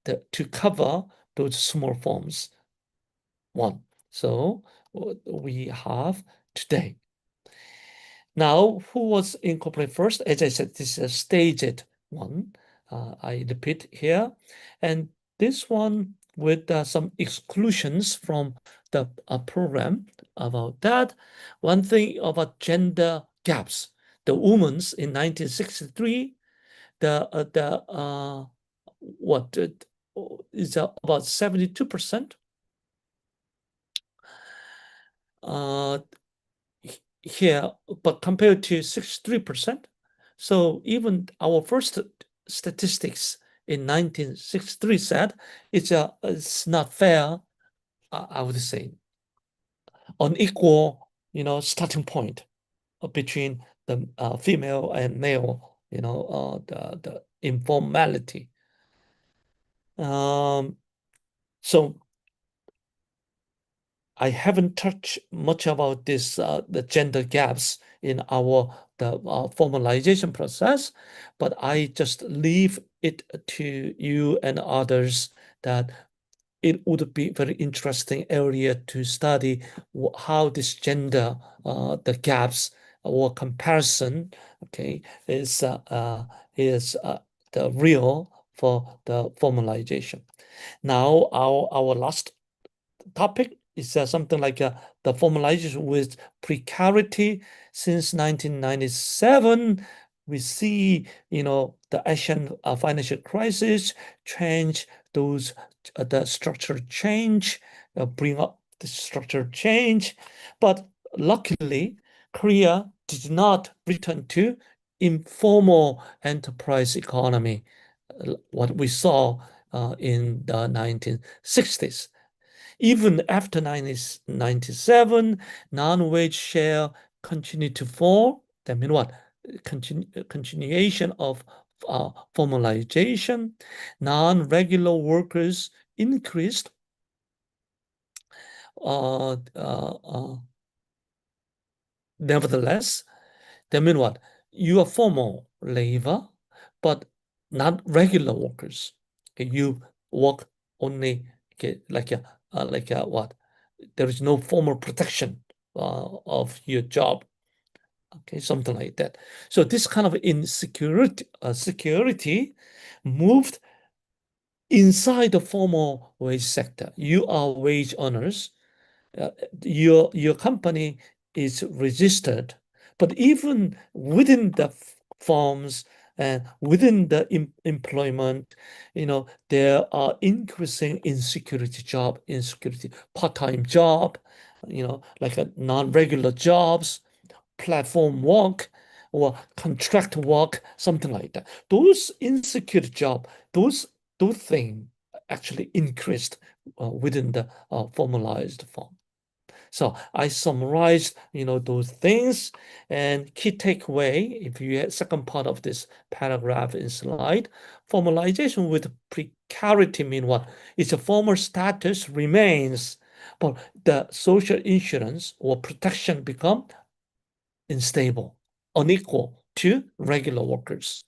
to cover those small firms. One. So we have today. Now, who was incorporated first? As I said, this is a staged one. I repeat here. And this one with some exclusions from the program about that. One thing about gender gaps. The women's in 1963, what is about 72%. Uh, here, but compared to 63%. So even our first statistics in 1963 said it's not fair, I would say, unequal, starting point between the female and male, the informality. So I haven't touched much about this the gender gaps in the formalization process, but I just leave it to you and others that it would be very interesting area to study how this gender the gaps or comparison, okay, is the real for the formalization. Now our last topic is something like the formalization with precarity since 1997. We see, the Asian financial crisis change those the structure change, bring up the structure change. But luckily, Korea did not return to informal enterprise economy, what we saw in the 1960s. Even after 1997, non-wage share continued to fall. That means what? Continuation of formalization. Non-regular workers increased. Nevertheless, that means what? You are formal labor, but not regular workers. Okay, you work only like what? There is no formal protection of your job. Okay, something like that. So this kind of insecurity, security moved inside the formal wage sector. You are wage earners. Your company is registered, but even within the firms and within the employment, there are increasing insecurity, part-time job, like a non-regular jobs, platform work, or contract work, something like that. Those insecure job, those things actually increased within the formalized form. So I summarized, those things, and key takeaway, if you have second part of this paragraph in slide, formalization with precarity mean what? It's a former status remains, but the social insurance or protection become unstable, unequal to regular workers.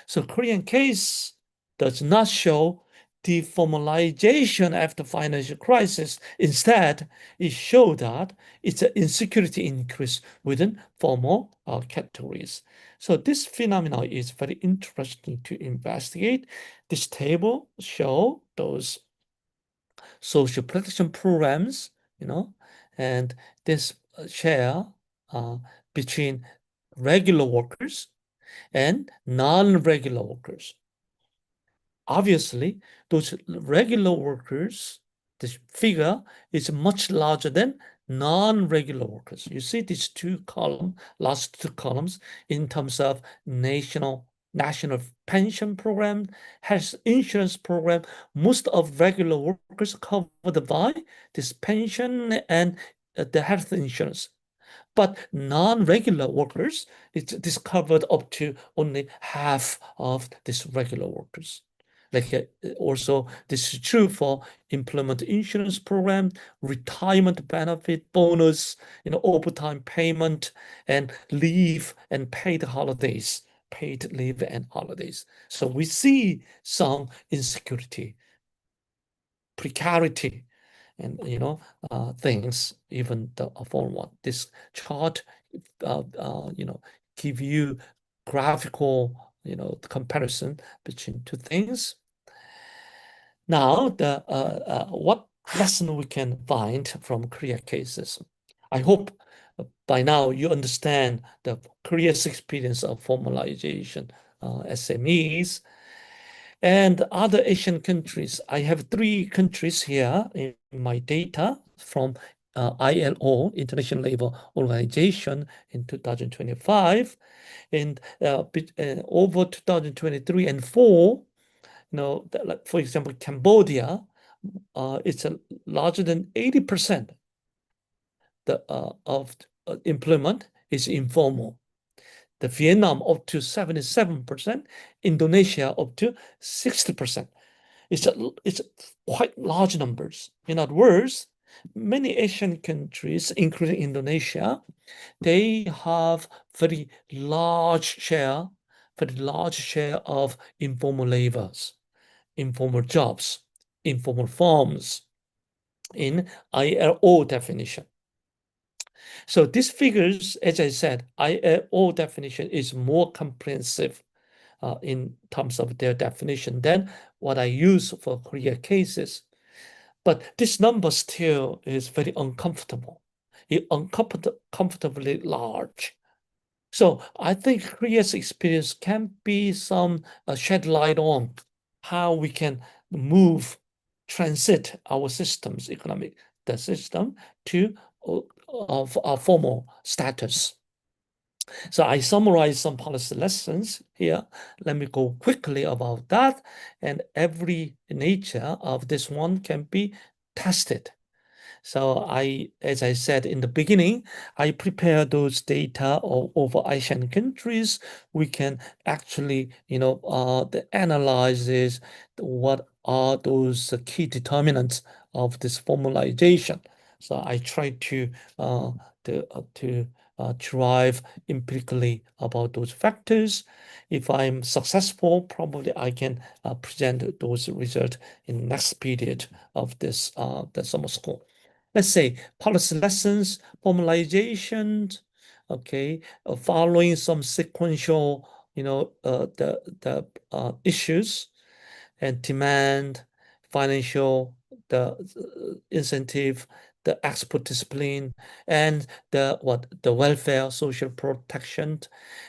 So Korean case does not show deformalization after financial crisis. Instead, it showed that it's an insecurity increase within formal categories. So this phenomenon is very interesting to investigate. This table show those social protection programs, and this share between regular workers and non-regular workers. Obviously, those regular workers, this figure is much larger than non-regular workers. You see these last two columns in terms of national national pension program, health insurance program. Most of regular workers covered by this pension and the health insurance. But non-regular workers, it's covered up to only half of these regular workers. Like also, this is true for employment insurance program, retirement benefit, bonus, overtime payment, and leave and paid holidays, paid leave and holidays. So we see some insecurity, precarity, and things, even the form one. This chart, give you graphical, comparison between two things. Now, the what lesson we can find from Korea cases? I hope by now you understand the Korea's experience of formalization, SMEs, and other Asian countries. I have 3 countries here in my data from ILO, International Labour Organization, in 2025, and over 2023 and 4. Like for example, Cambodia, it's larger than 80% of employment is informal. The Vietnam up to 77%, Indonesia up to 60%. It's quite large numbers. In other words, many Asian countries, including Indonesia, they have very large share of informal labors, informal jobs, informal farms in ILO definition. So these figures, as I said, ILO definition is more comprehensive in terms of their definition than what I use for Korea cases. But this number still is very uncomfortable. Uncomfortably large. So I think Korea's experience can be some shed light on how we can transit our systems, the system to of our formal status. So I summarize some policy lessons here. Let me go quickly about that. And every nature of this one can be tested. So as I said in the beginning, I prepare those data over Asian countries. We can actually, analyze this. What are those key determinants of this formalization? So I try to derive empirically about those factors. If I'm successful, probably I can present those results in the next period of this the summer school. Let's say policy lessons, formalization, okay, following some sequential, the issues and demand, financial, the incentive, the export discipline, and the welfare, social protection,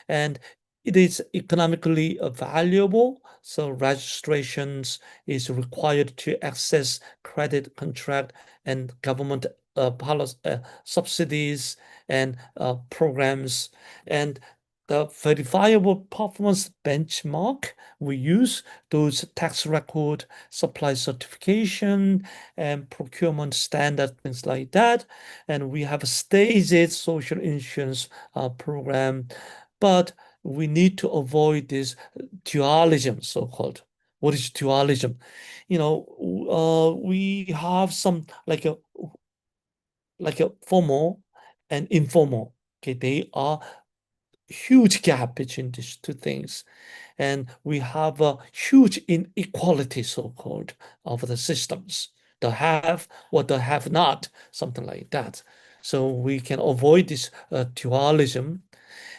and it is economically valuable. So registrations is required to access credit contract and government policy, subsidies and programs, and the verifiable performance benchmark. We use those tax record, supply certification, and procurement standard, things like that. And we have a staged social insurance program, but we need to avoid this dualism, so-called. What is dualism? We have some like a formal and informal. Okay, they are huge gap between these two things. And we have a huge inequality, so-called, of the systems. The have or the have not, something like that. So we can avoid this dualism,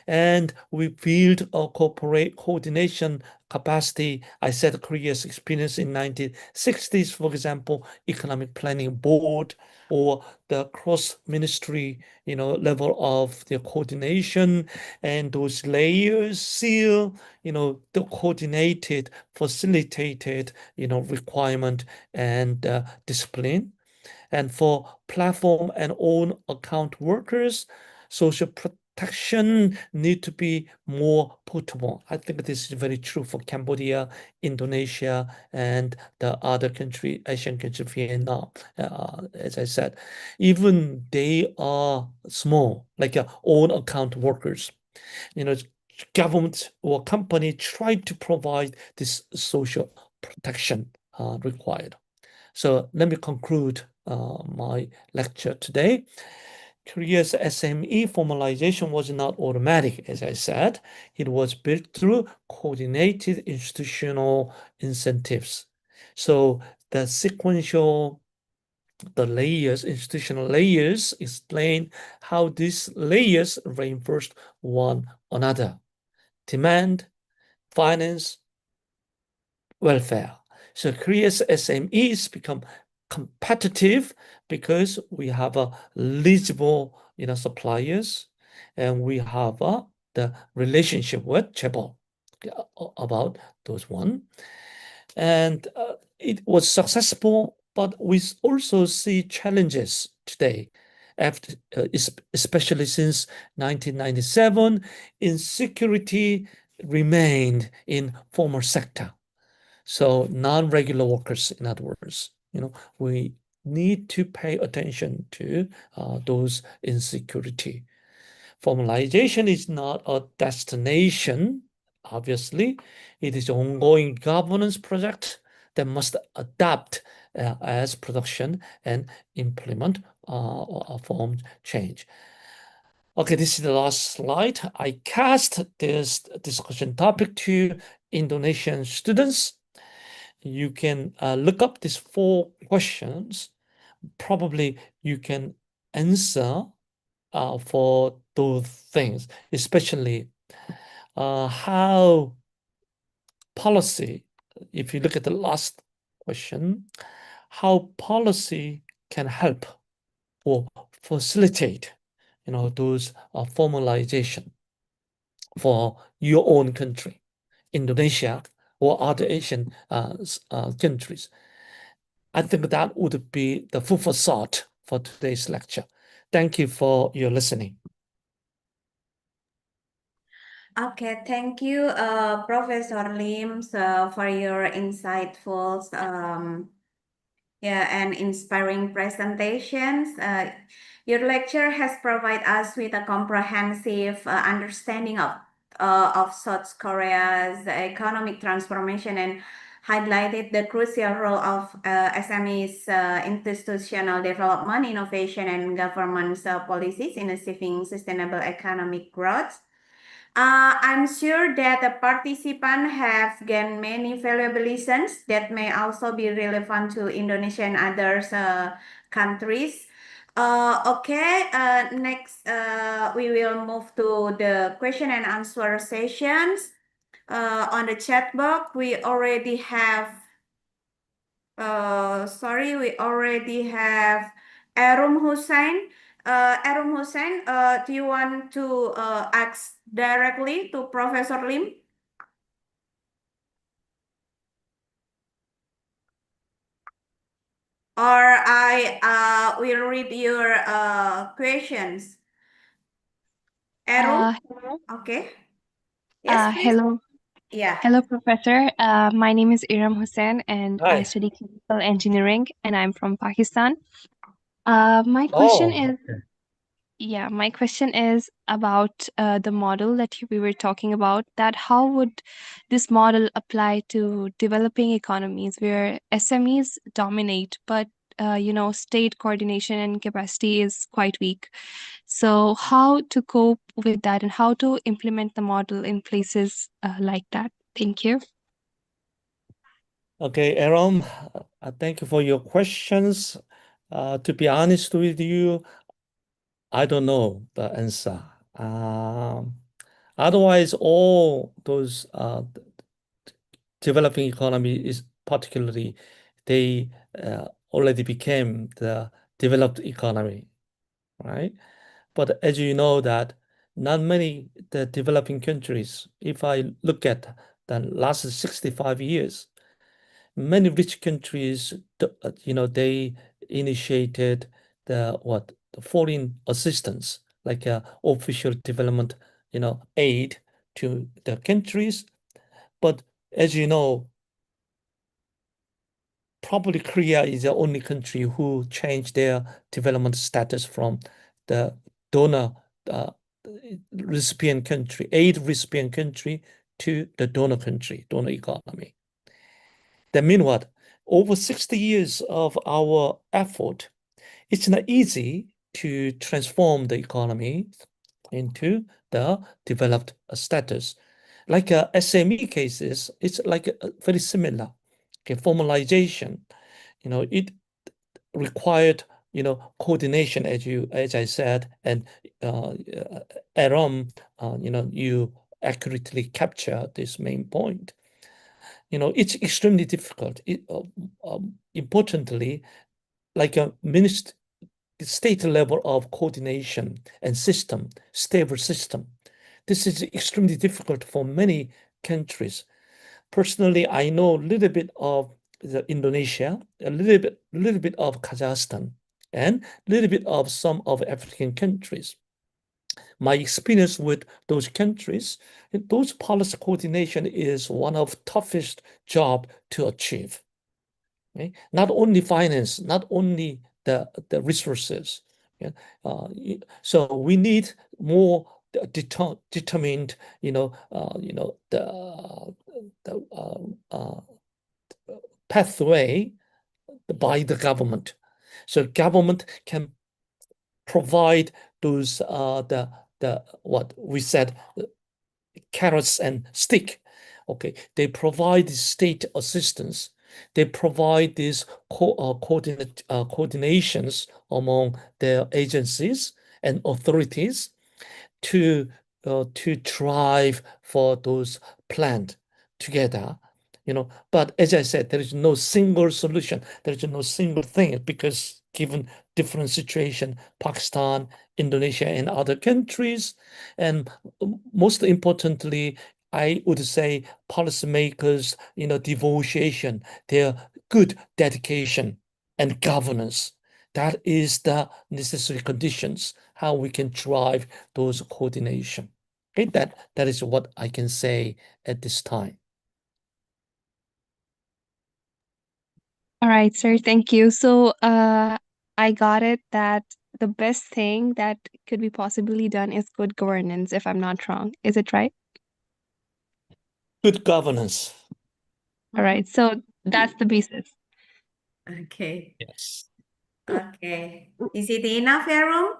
and we build a corporate coordination capacity. I said Korea's experience in 1960s, for example, economic planning board or the cross-ministry, level of the coordination, and those layers seal, the coordinated, facilitated, requirement and discipline. And for platform and own account workers, social protection need to be more portable. I think this is very true for Cambodia, Indonesia, and the other country, Asian country, Vietnam. As I said, even they are small, like own account workers. You know, government or company try to provide this social protection required. So let me conclude my lecture today. Korea's SME formalization was not automatic, as I said. It was built through coordinated institutional incentives. So the institutional layers explain how these layers reinforced one another. Demand, finance, welfare. So Korea's SMEs become competitive because we have a legible, suppliers, and we have the relationship with chaebol about those one, and it was successful. But we also see challenges today, after, especially since 1997, insecurity remained in formal sector. So non-regular workers, in other words, we need to pay attention to those insecurity. Formalization is not a destination, obviously. It is an ongoing governance project that must adapt as production and implement a form change. Okay, this is the last slide. I cast this discussion topic to Indonesian students. You can look up these 4 questions. Probably you can answer for those things, especially how policy, if you look at the last question, how policy can help or facilitate, those formalization for your own country, Indonesia, or other Asian countries. I think that would be the food for thought for today's lecture. Thank you for your listening. Okay, thank you, Professor Lim, for your insightful and inspiring presentations. Your lecture has provided us with a comprehensive understanding of South Korea's economic transformation and highlighted the crucial role of SMEs, institutional development, innovation, and government policies in achieving sustainable economic growth. I'm sure that the participants have gained many valuable lessons that may also be relevant to Indonesia and other countries. Next, we will move to the question and answer sessions. On the chat box, we already have Arum Hussein. Arum Hussein, do you want to ask directly to Professor Lim? Or I will read your questions. Arum? Hello. Okay. Yes, please. Hello. Yeah. Hello, Professor. My name is Iram Hussain, and I Hi. study chemical engineering, and I'm from Pakistan. My question is, my question is about the model that we were talking about. That how would this model apply to developing economies where SMEs dominate, but state coordination and capacity is quite weak. So, how to cope with that and how to implement the model in places like that? Thank you. Okay, Aaron, thank you for your questions. To be honest with you, I don't know the answer. Otherwise, all those developing economy is particularly, they already became the developed economy, right? But as you know that not many the developing countries, if I look at the last 65 years, many rich countries, they initiated the foreign assistance like official development, aid to the countries. But as you know, probably Korea is the only country who changed their development status from the donor uh, recipient country, aid recipient country to the donor country, donor economy. That means what? Over 60 years of our effort, it's not easy to transform the economy into the developed status. Like SME cases, it's like very similar. Okay, formalization, it required, coordination, as I said, and Aram, you accurately capture this main point. It's extremely difficult. Importantly, like a minister, state level of coordination and stable system. This is extremely difficult for many countries. Personally, I know a little bit of Indonesia, a little bit of Kazakhstan, and a little bit of some of African countries. My experience with those countries, those policy coordination is one of toughest job to achieve. Okay? Not only finance, not only the resources. Yeah? So we need more determined, the pathway by the government. So government can provide those the what we said, carrots and stick. Okay, they provide state assistance. They provide these coordinations among their agencies and authorities to drive for those planned together. But as I said, there is no single solution. There is no single thing because given different situation, Pakistan, Indonesia, and other countries, and most importantly, I would say policymakers, devotion, their good dedication and governance. That is the necessary conditions how we can drive those coordination. Okay, that is what I can say at this time. All right, sir. Thank you. So, I got it that the best thing that could be possibly done is good governance, if I'm not wrong. Is it right? Good governance. All right. So that's the basis. Okay. Yes. Okay. Is it enough, Aaron?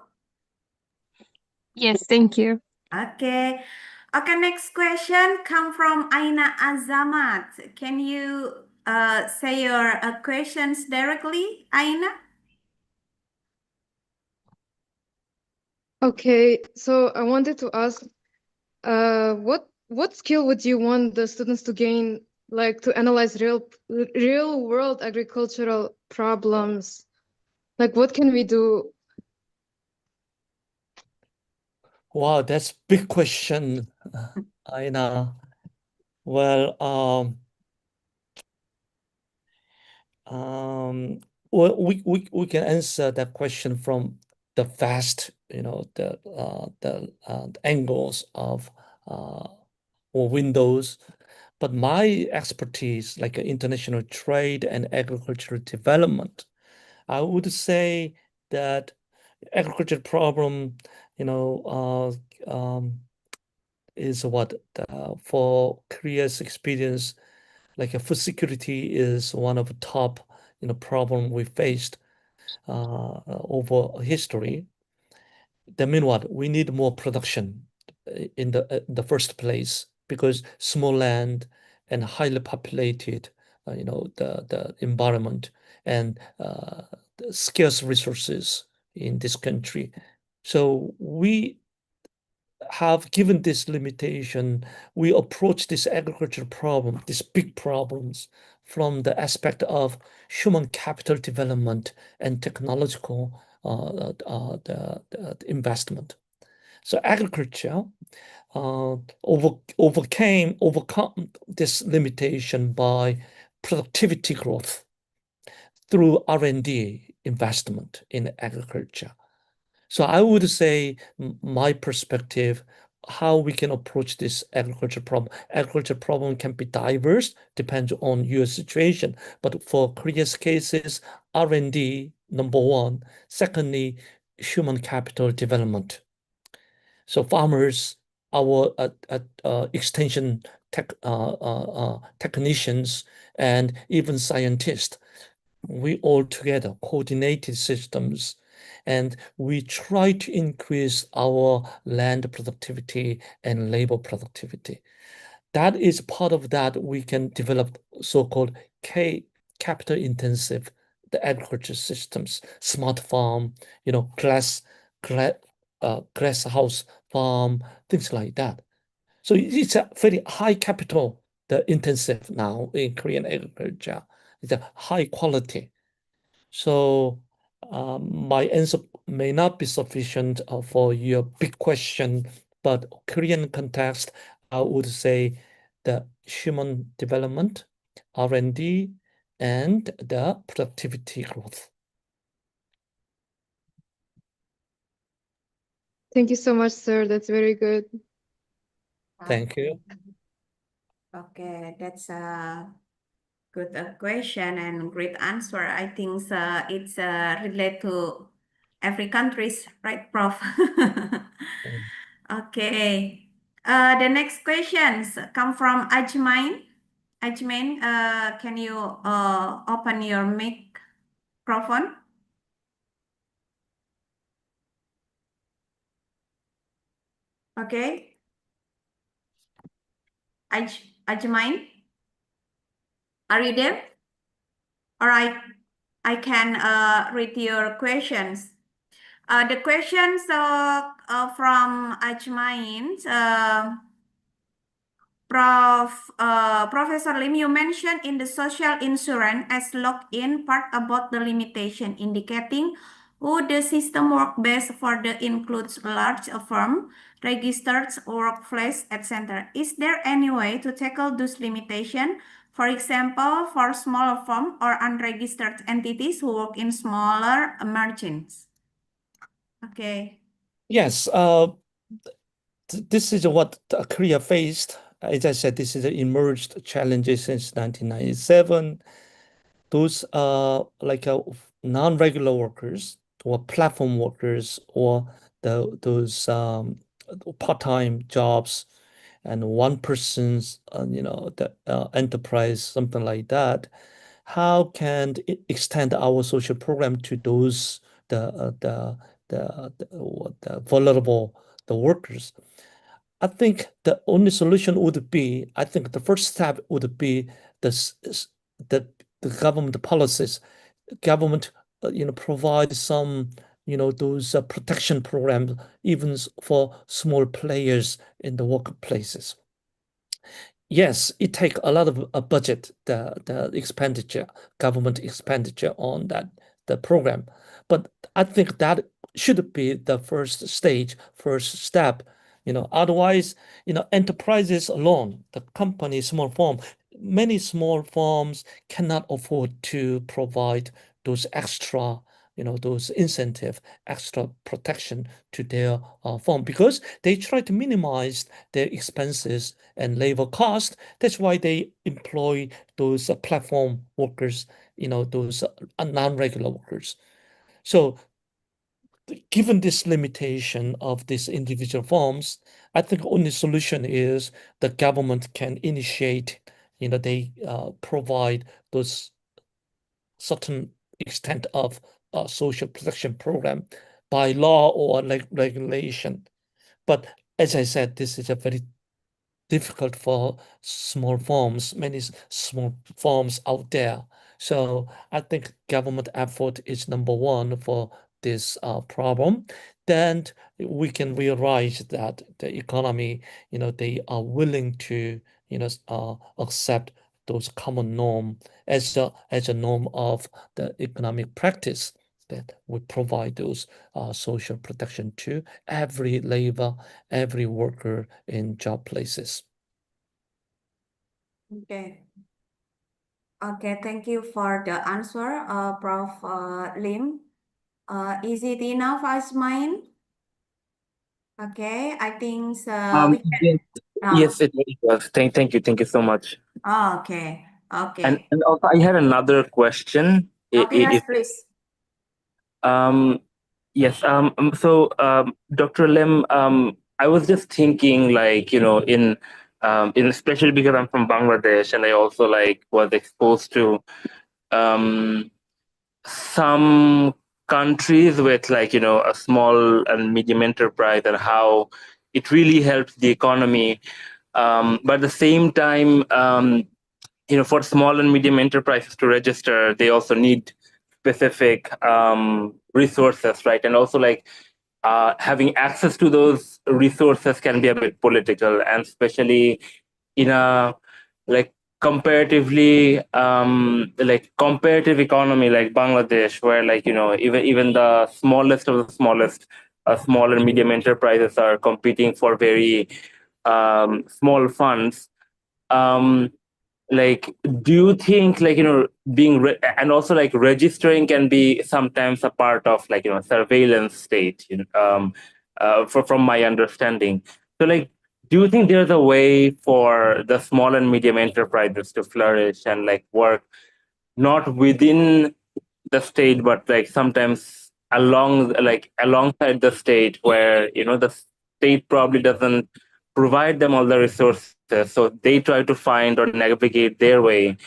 Yes, thank you. Okay. Okay, next question come from Aina Azamat. Can you say your questions directly, Aina? Okay, so I wanted to ask, what skill would you want the students to gain, like to analyze real world agricultural problems? Like, what can we do? Wow, that's big question, Aina. Well, well, we can answer that question from the vast, the angles of or windows. But my expertise, like international trade and agricultural development, I would say that agriculture problem, is what for Korea's experience, like a food security is one of the top, problem we faced over history. That mean what? We need more production in the first place because small land and highly populated, the environment and the scarce resources in this country. So we have given this limitation, we approach this agricultural problem, these big problems, from the aspect of human capital development and technological the investment. So agriculture overcome this limitation by productivity growth through R&D investment in agriculture. So I would say my perspective, how we can approach this agriculture problem. Agriculture problem can be diverse, depends on your situation. But for Korea's cases, R&D, number one. Secondly, human capital development. So farmers, our extension technicians, and even scientists, we all together coordinated systems, and we try to increase our land productivity and labor productivity. That is part of that we can develop so-called capital intensive the agriculture systems, smart farm, glass house farm, things like that. So it's a very high capital the intensive now in Korean agriculture. It's a high quality. So my answer may not be sufficient for your big question, but Korean context, I would say the human development, R&D, and the productivity growth. Thank you so much, sir. That's very good. Thank you. Okay, that's a good question and great answer. I think it's related to every country's, right, Prof? Mm. Okay. The next questions come from Ajmain. Ajmain, can you open your microphone? Okay. Ajmain, are you there? All right. I can read your questions. The questions from Ajmain. Professor Lim, you mentioned in the social insurance as lock-in part about the limitation, indicating would the system work best for the includes large firm, registered workplace, etc. Is there any way to tackle those limitations? For example, for smaller firm or unregistered entities who work in smaller margins. Okay. Yes, this is what Korea faced. As I said, this is the emerged challenges since 1997. Those like non-regular workers or platform workers or those part-time jobs and one person's the enterprise, something like that. How can it extend our social program to those the vulnerable the workers? I think the only solution would be, I think the first step would be the the government policies. Government, provide some, those protection programs even for small players in the workplaces. Yes, it take a lot of a budget, the expenditure, government expenditure on the program, but I think that should be the first stage, first step. Otherwise, enterprises alone, the company, small firm, many small firms cannot afford to provide those extra, those incentive, extra protection to their firm because they try to minimize their expenses and labor cost. That's why they employ those platform workers, those non-regular workers. So given this limitation of these individual firms, I think only solution is the government can initiate, they provide those certain extent of social protection program by law or like regulation. But as I said, this is a very difficult for small farms, many small farms out there. So I think government effort is number one for this problem. Then we can realize that the economy, they are willing to, accept those common norm as a norm of the economic practice that we provide those social protection to every labor, every worker in job places. Okay. Okay, thank you for the answer, Prof. Lim. Is it enough as mine? Okay, I think so. We can. Yes, Oh, yes, it was. Thank you so much. oh, okay, okay. And also, I had another question. Okay, yes, please. Um, yes. So, Dr. Lim, I was just thinking, like, in especially because I'm from Bangladesh, and I also like was exposed to um some countries with, like, a small and medium enterprise, and how it really helps the economy. But at the same time, for small and medium enterprises to register, they also need specific resources, right? And also, like, having access to those resources can be a bit political, and especially in a, like, comparative economy like Bangladesh, where, like, even the smallest of the smallest small and medium enterprises are competing for very small funds. um, like, do you think, like, and also, like, registering can be sometimes a part of, like, surveillance state, from my understanding. So, like, do you think there's a way for the small and medium enterprises to flourish and, like, work not within the state, but, like, sometimes alongside the state, where, the state probably doesn't provide them all the resources, so they try to find or navigate their way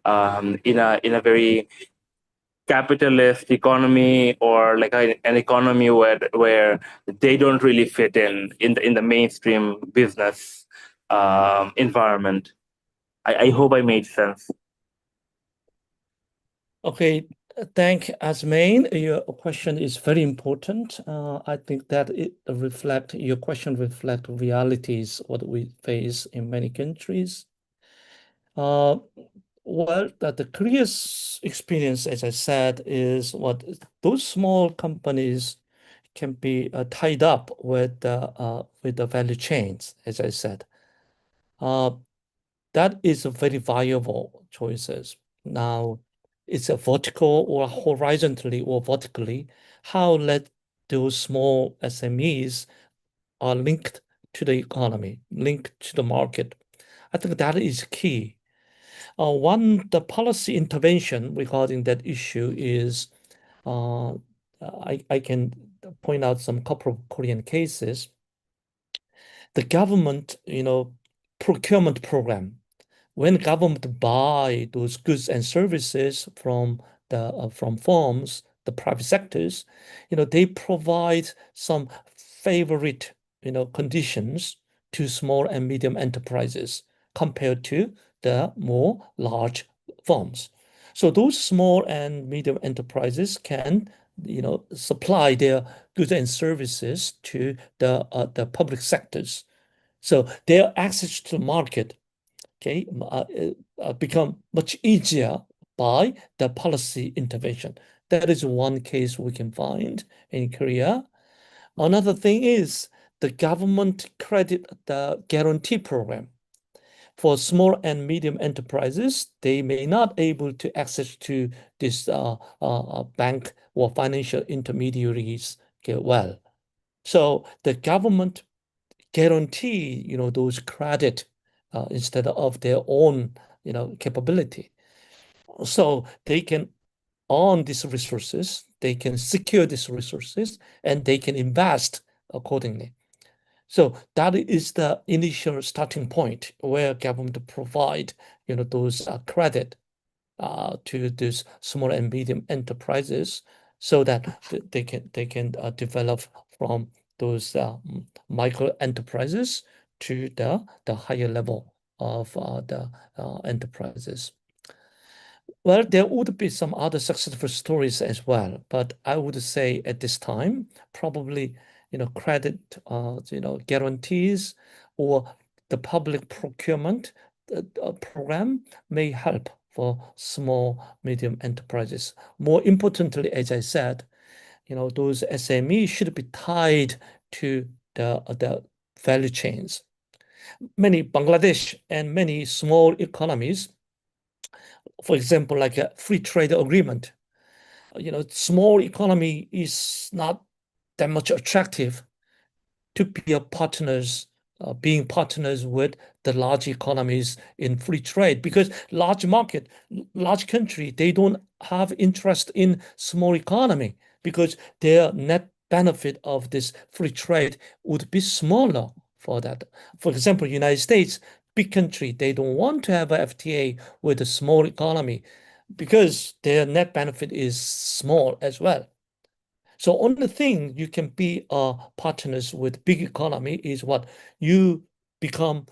in a very capitalist economy, or like an economy where they don't really fit in the mainstream business environment. I hope I made sense. Okay, thank Asmain. Your question is very important. I think that your question reflect realities what we face in many countries. Well, the Korea's experience, as I said, is what those small companies can be tied up with the value chains, as I said. That is a very viable choices. Now, it's a vertical or horizontally or vertically, how let those small SMEs are linked to the economy, linked to the market. I think that is key. The policy intervention regarding that issue is, uh, I can point out some couple of Korean cases. The government, procurement program, when government buy those goods and services from firms, the private sectors, they provide some favorite, conditions to small and medium enterprises compared to the more large firms. So those small and medium enterprises can, supply their goods and services to the public sectors. So their access to the market, okay, become much easier by the policy intervention. That is one case we can find in Korea. Another thing is the government credit the guarantee program. For small and medium enterprises, they may not able to access to this bank or financial intermediaries, okay, well. So the government guarantee, those credit instead of their own, capability. So they can own these resources, they can secure these resources, and they can invest accordingly. So that is the initial starting point where government provide, those credit to these small and medium enterprises, so that they can develop from those micro enterprises to the higher level of the enterprises. Well, there would be some other successful stories as well, but I would say at this time, probably, credit, guarantees or the public procurement program may help for small, medium enterprises. More importantly, as I said, those SMEs should be tied to the value chains. Many Bangladesh and many small economies, for example, like a free trade agreement, small economy is not that much attractive to be being partners with the large economies in free trade, because large market, large country, they don't have interest in small economy because their net benefit of this free trade would be smaller for that. For example, United States, big country, they don't want to have a FTA with a small economy because their net benefit is small as well. So only thing you can be partners with big economy is what you become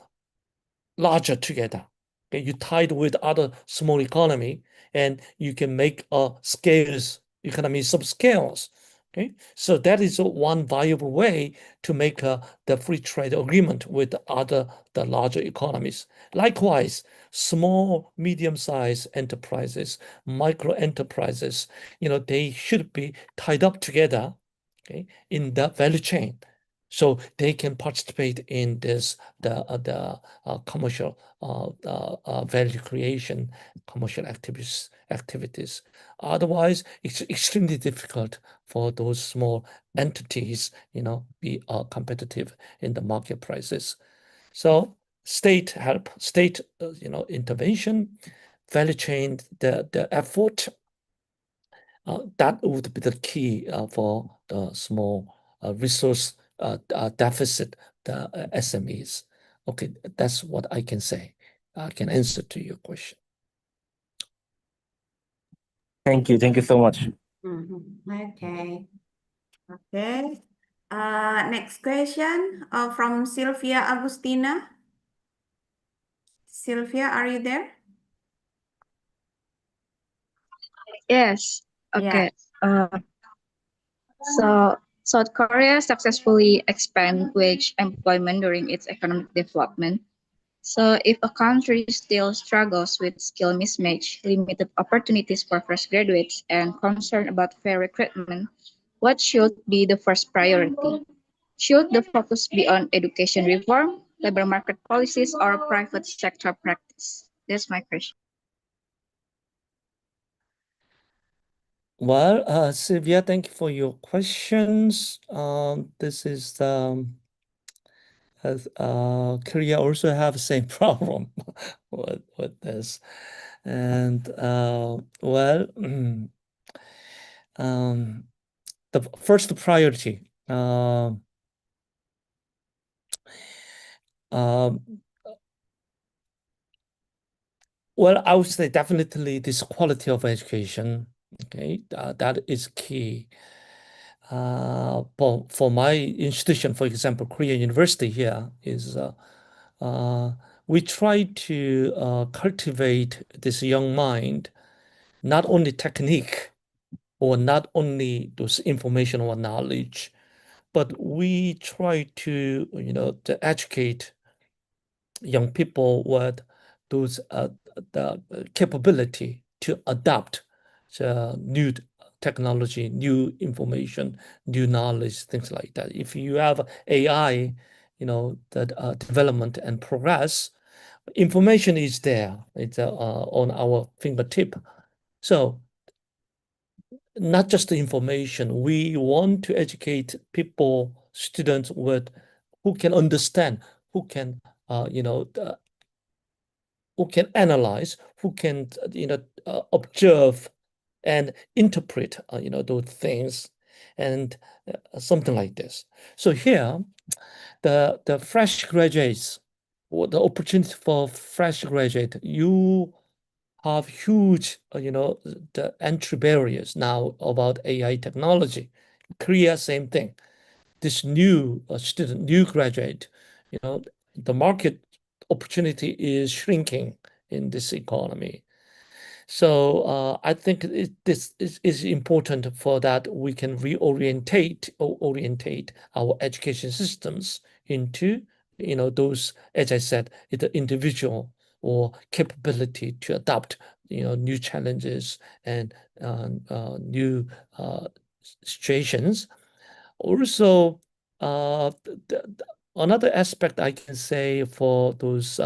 larger together. Okay, you tied with other small economy, and you can make scales economies of scales. Okay, so that is one viable way to make the free trade agreement with the larger economies. Likewise, small, medium-sized enterprises, micro enterprises, they should be tied up together, okay, in the value chain, so they can participate in the commercial value creation, commercial activities. Otherwise, it's extremely difficult for those small entities, be competitive in the market prices. So state help, state, intervention, value chain, the effort, that would be the key for the small resource deficit, the SMEs. Okay, that's what I can say. I can answer to your question. Thank you. Thank you so much. Okay. Okay. Next question from Sylvia Agustina. Sylvia, are you there? Yes. Yeah. Okay. So South Korea successfully expand wage employment during its economic development. So if a country still struggles with skill mismatch, limited opportunities for fresh graduates, and concern about fair recruitment, what should be the first priority? Should the focus be on education reform, labor market policies, or private sector practice? That's my question. Well, Sylvia, thank you for your questions. This is Korea also have the same problem with this, and well, the first priority. Well, I would say definitely this quality of education. Okay, that is key. For my institution, for example, Korea University here is we try to cultivate this young mind, not only technique or not only those information or knowledge, but we try to to educate young people with those the capability to adapt the new technology, new information, new knowledge, things like that. If you have AI, that development and progress, information is there. It's on our fingertip. So not just the information, we want to educate people, students with who can understand, who can who can analyze, who can observe and interpret those things, and something like this. So here, the fresh graduates, or the opportunity for fresh graduate, you have huge the entry barriers now about AI technology. Korea, same thing. This new student, new graduate, the market opportunity is shrinking in this economy. So I think this is important for that we can orientate our education systems into those, as I said, the individual or capability to adapt new challenges and new situations. Also, another aspect I can say for those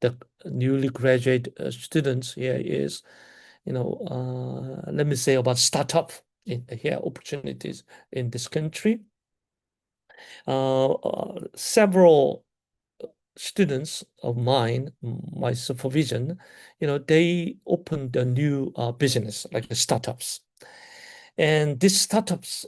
the newly graduate students here is let me say about startup here opportunities in this country. Several students of mine, my supervision, they opened a new business like the startups. And these startups,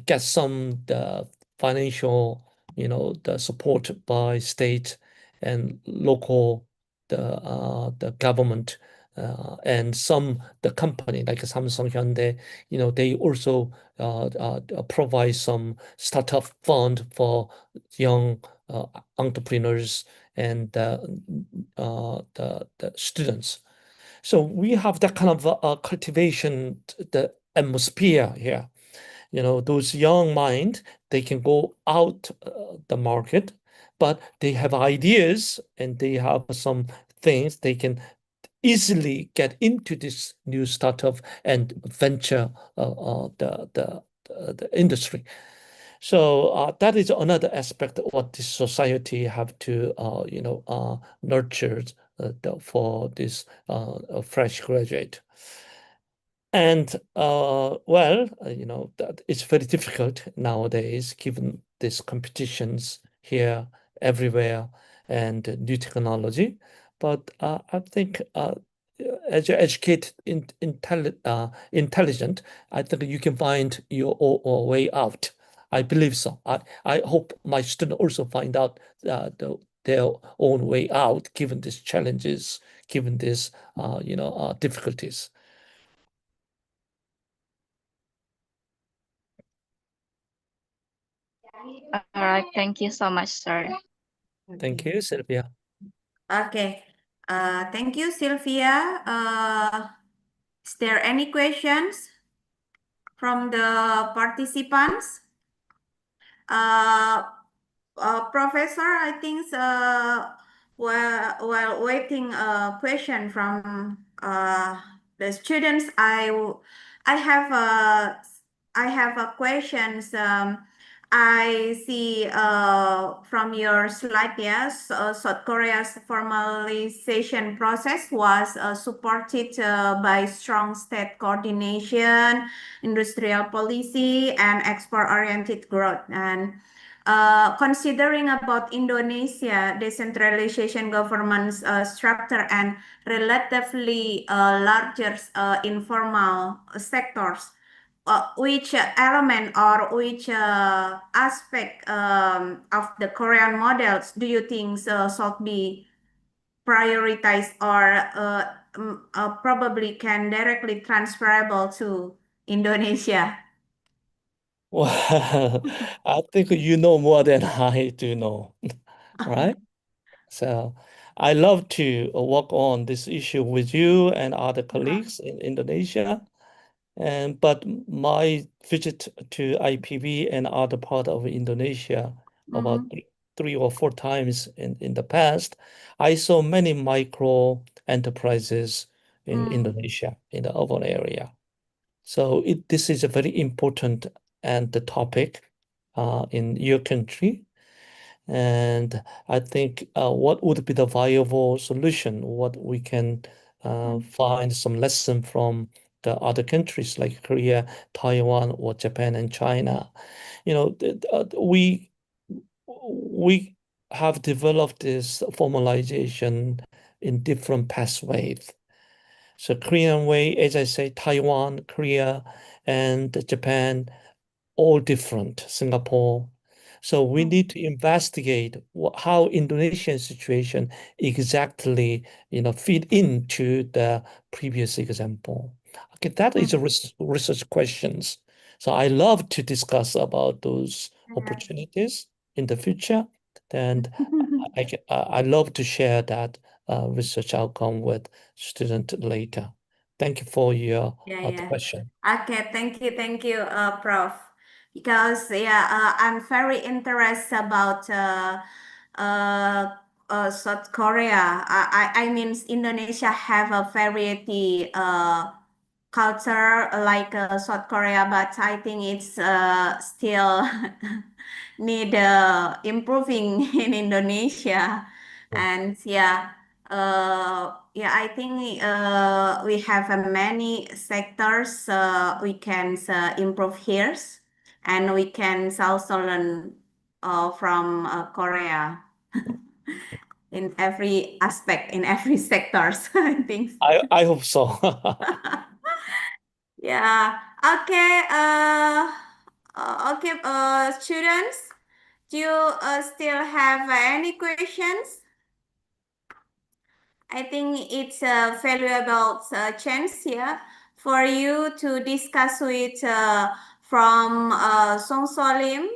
get some the financial, the support by state and local, the government, and some the company like Samsung Hyundai, they also provide some startup fund for young entrepreneurs and the students. So we have that kind of cultivation, the atmosphere here. Those young mind, they can go out the market, but they have ideas and they have some things they can easily get into this new startup and venture the industry. So that is another aspect of what this society have to nurture for this fresh graduate. And that it's very difficult nowadays given these competitions here everywhere and new technology. But I think as you educate intelligent, I think you can find your way out. I believe so. I hope my students also find out their own way out given these challenges, given these difficulties. All right, thank you so much, sir. Thank you, Sylvia. Okay. Thank you, Sylvia. Is there any questions from the participants? Professor, I think while waiting a question from the students, I have a questions. I see from your slide, yes, South Korea's formalization process was supported by strong state coordination, industrial policy, and export-oriented growth. And considering about Indonesia decentralization governance structure and relatively larger informal sectors, which element or which aspect of the Korean models do you think should be prioritized or probably can directly transferable to Indonesia? Well, I think you know more than I do know, right? So I love to work on this issue with you and other colleagues in Indonesia. But my visit to IPB and other part of Indonesia about three or four times in the past, I saw many micro enterprises in Indonesia in the urban area. So this is a very important and the topic in your country. And I think what would be the viable solution? What we can find some lesson from the other countries like Korea, Taiwan, or Japan and China. We have developed this formalization in different pathways. So Korean way, as I say, Taiwan, Korea, and Japan, all different, Singapore. So we need to investigate how Indonesian situation exactly, fit into the previous example. Okay, that is a research questions. So I love to discuss about those opportunities in the future. And I love to share that research outcome with student later. Thank you for your Yeah. question. Okay, thank you, Prof. Because I'm very interested about South Korea. I mean, Indonesia have a variety culture like South Korea, but I think it's still need improving in Indonesia. Yeah. And yeah, I think we have many sectors we can improve here, and we can also learn from Korea in every aspect, in every sectors. I think. I hope so. Yeah. Okay. Okay. Students, do you still have any questions? I think it's a valuable chance here for you to discuss with from Song Solim.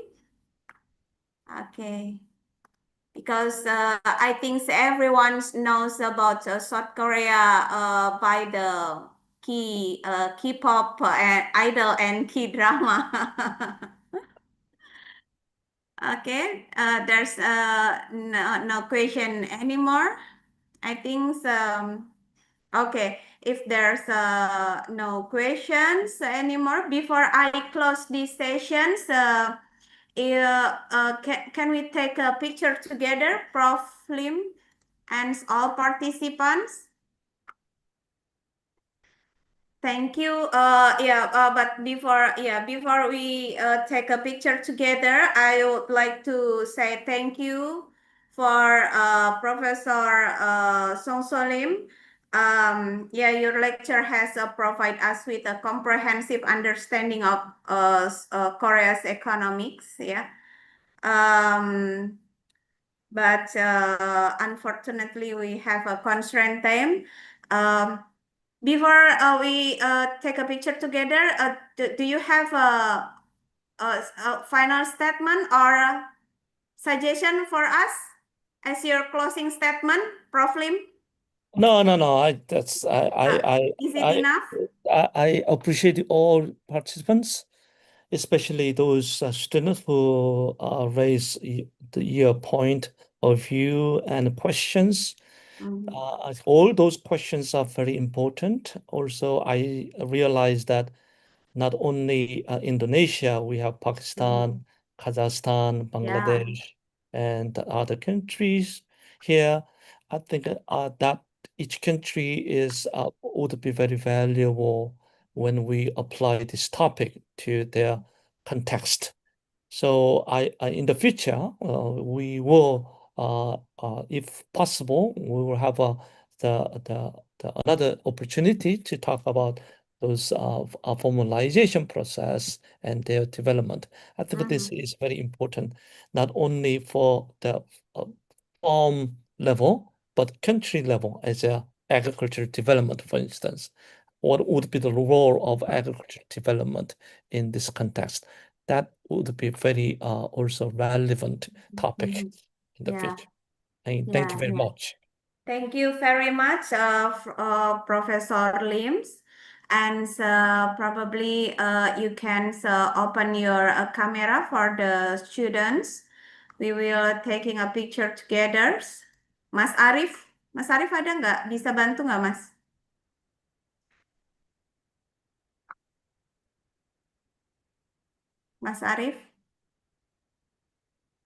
Okay, because I think everyone knows about South Korea by the K-pop and idol and K-drama. Okay, there's no question anymore. I think okay, if there's no questions anymore, before I close these sessions, can we take a picture together, Prof. Lim and all participants? Thank you. But before we take a picture together, I would like to say thank you for Professor Song Solim. Your lecture has provided us with a comprehensive understanding of Korea's economics. Yeah. But unfortunately, we have a constraint time. Before we take a picture together, do you have a final statement or a suggestion for us as your closing statement, Prof. Lim? No, no, no. Is it enough? I appreciate all participants, especially those students who raise your point of view and questions. All those questions are very important. Also, I realize that not only Indonesia, we have Pakistan, Kazakhstan, Yeah. Bangladesh, and other countries here. I think that each country is would be very valuable when we apply this topic to their context. So in the future, we will, if possible, we will have another opportunity to talk about those formalization process and their development. I think this is very important, not only for the farm level, but country level as a agricultural development, for instance. What would be the role of agricultural development in this context? That would be very also relevant topic in the Yeah. future. And thank you very much. Thank you very much, Professor Lims. And probably you can open your camera for the students. We will taking a picture together. Mas Arif ada nggak? Bisa bantu nggak, Mas? Mas Arif?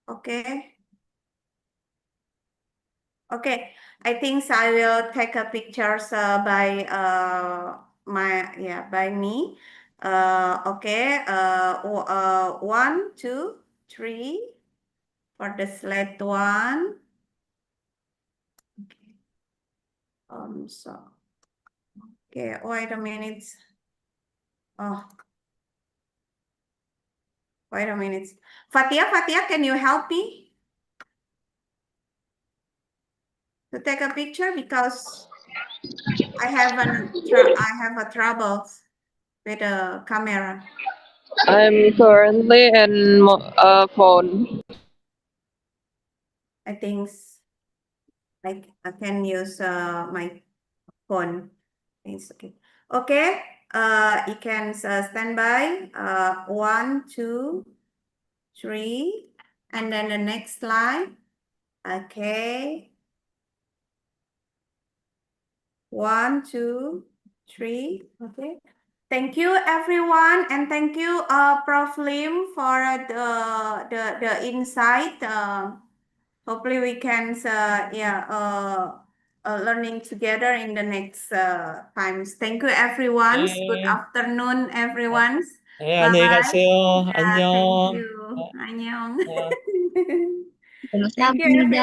Oke. Okay, I think I will take a pictures by by me. Okay. One, two, three for the slide one. Okay. Okay. Wait a minute. Oh, wait a minute. Fatia, can you help me to take a picture because I have a trouble with the camera. I'm currently in a phone. I think I can use my phone. It's okay. Okay. You can stand by. One, two, three, and then the next slide. Okay. One, two, three. Okay. Thank you, everyone, and thank you, Prof. Lim, for the insight. Hopefully, we can learning together in the next times. Thank you, everyone. Good 네. afternoon, everyone. 네, Bye 안녕히 bye. 가세요. Yeah, thank 안녕. you. Annyeong. 네. Thank you, everyone.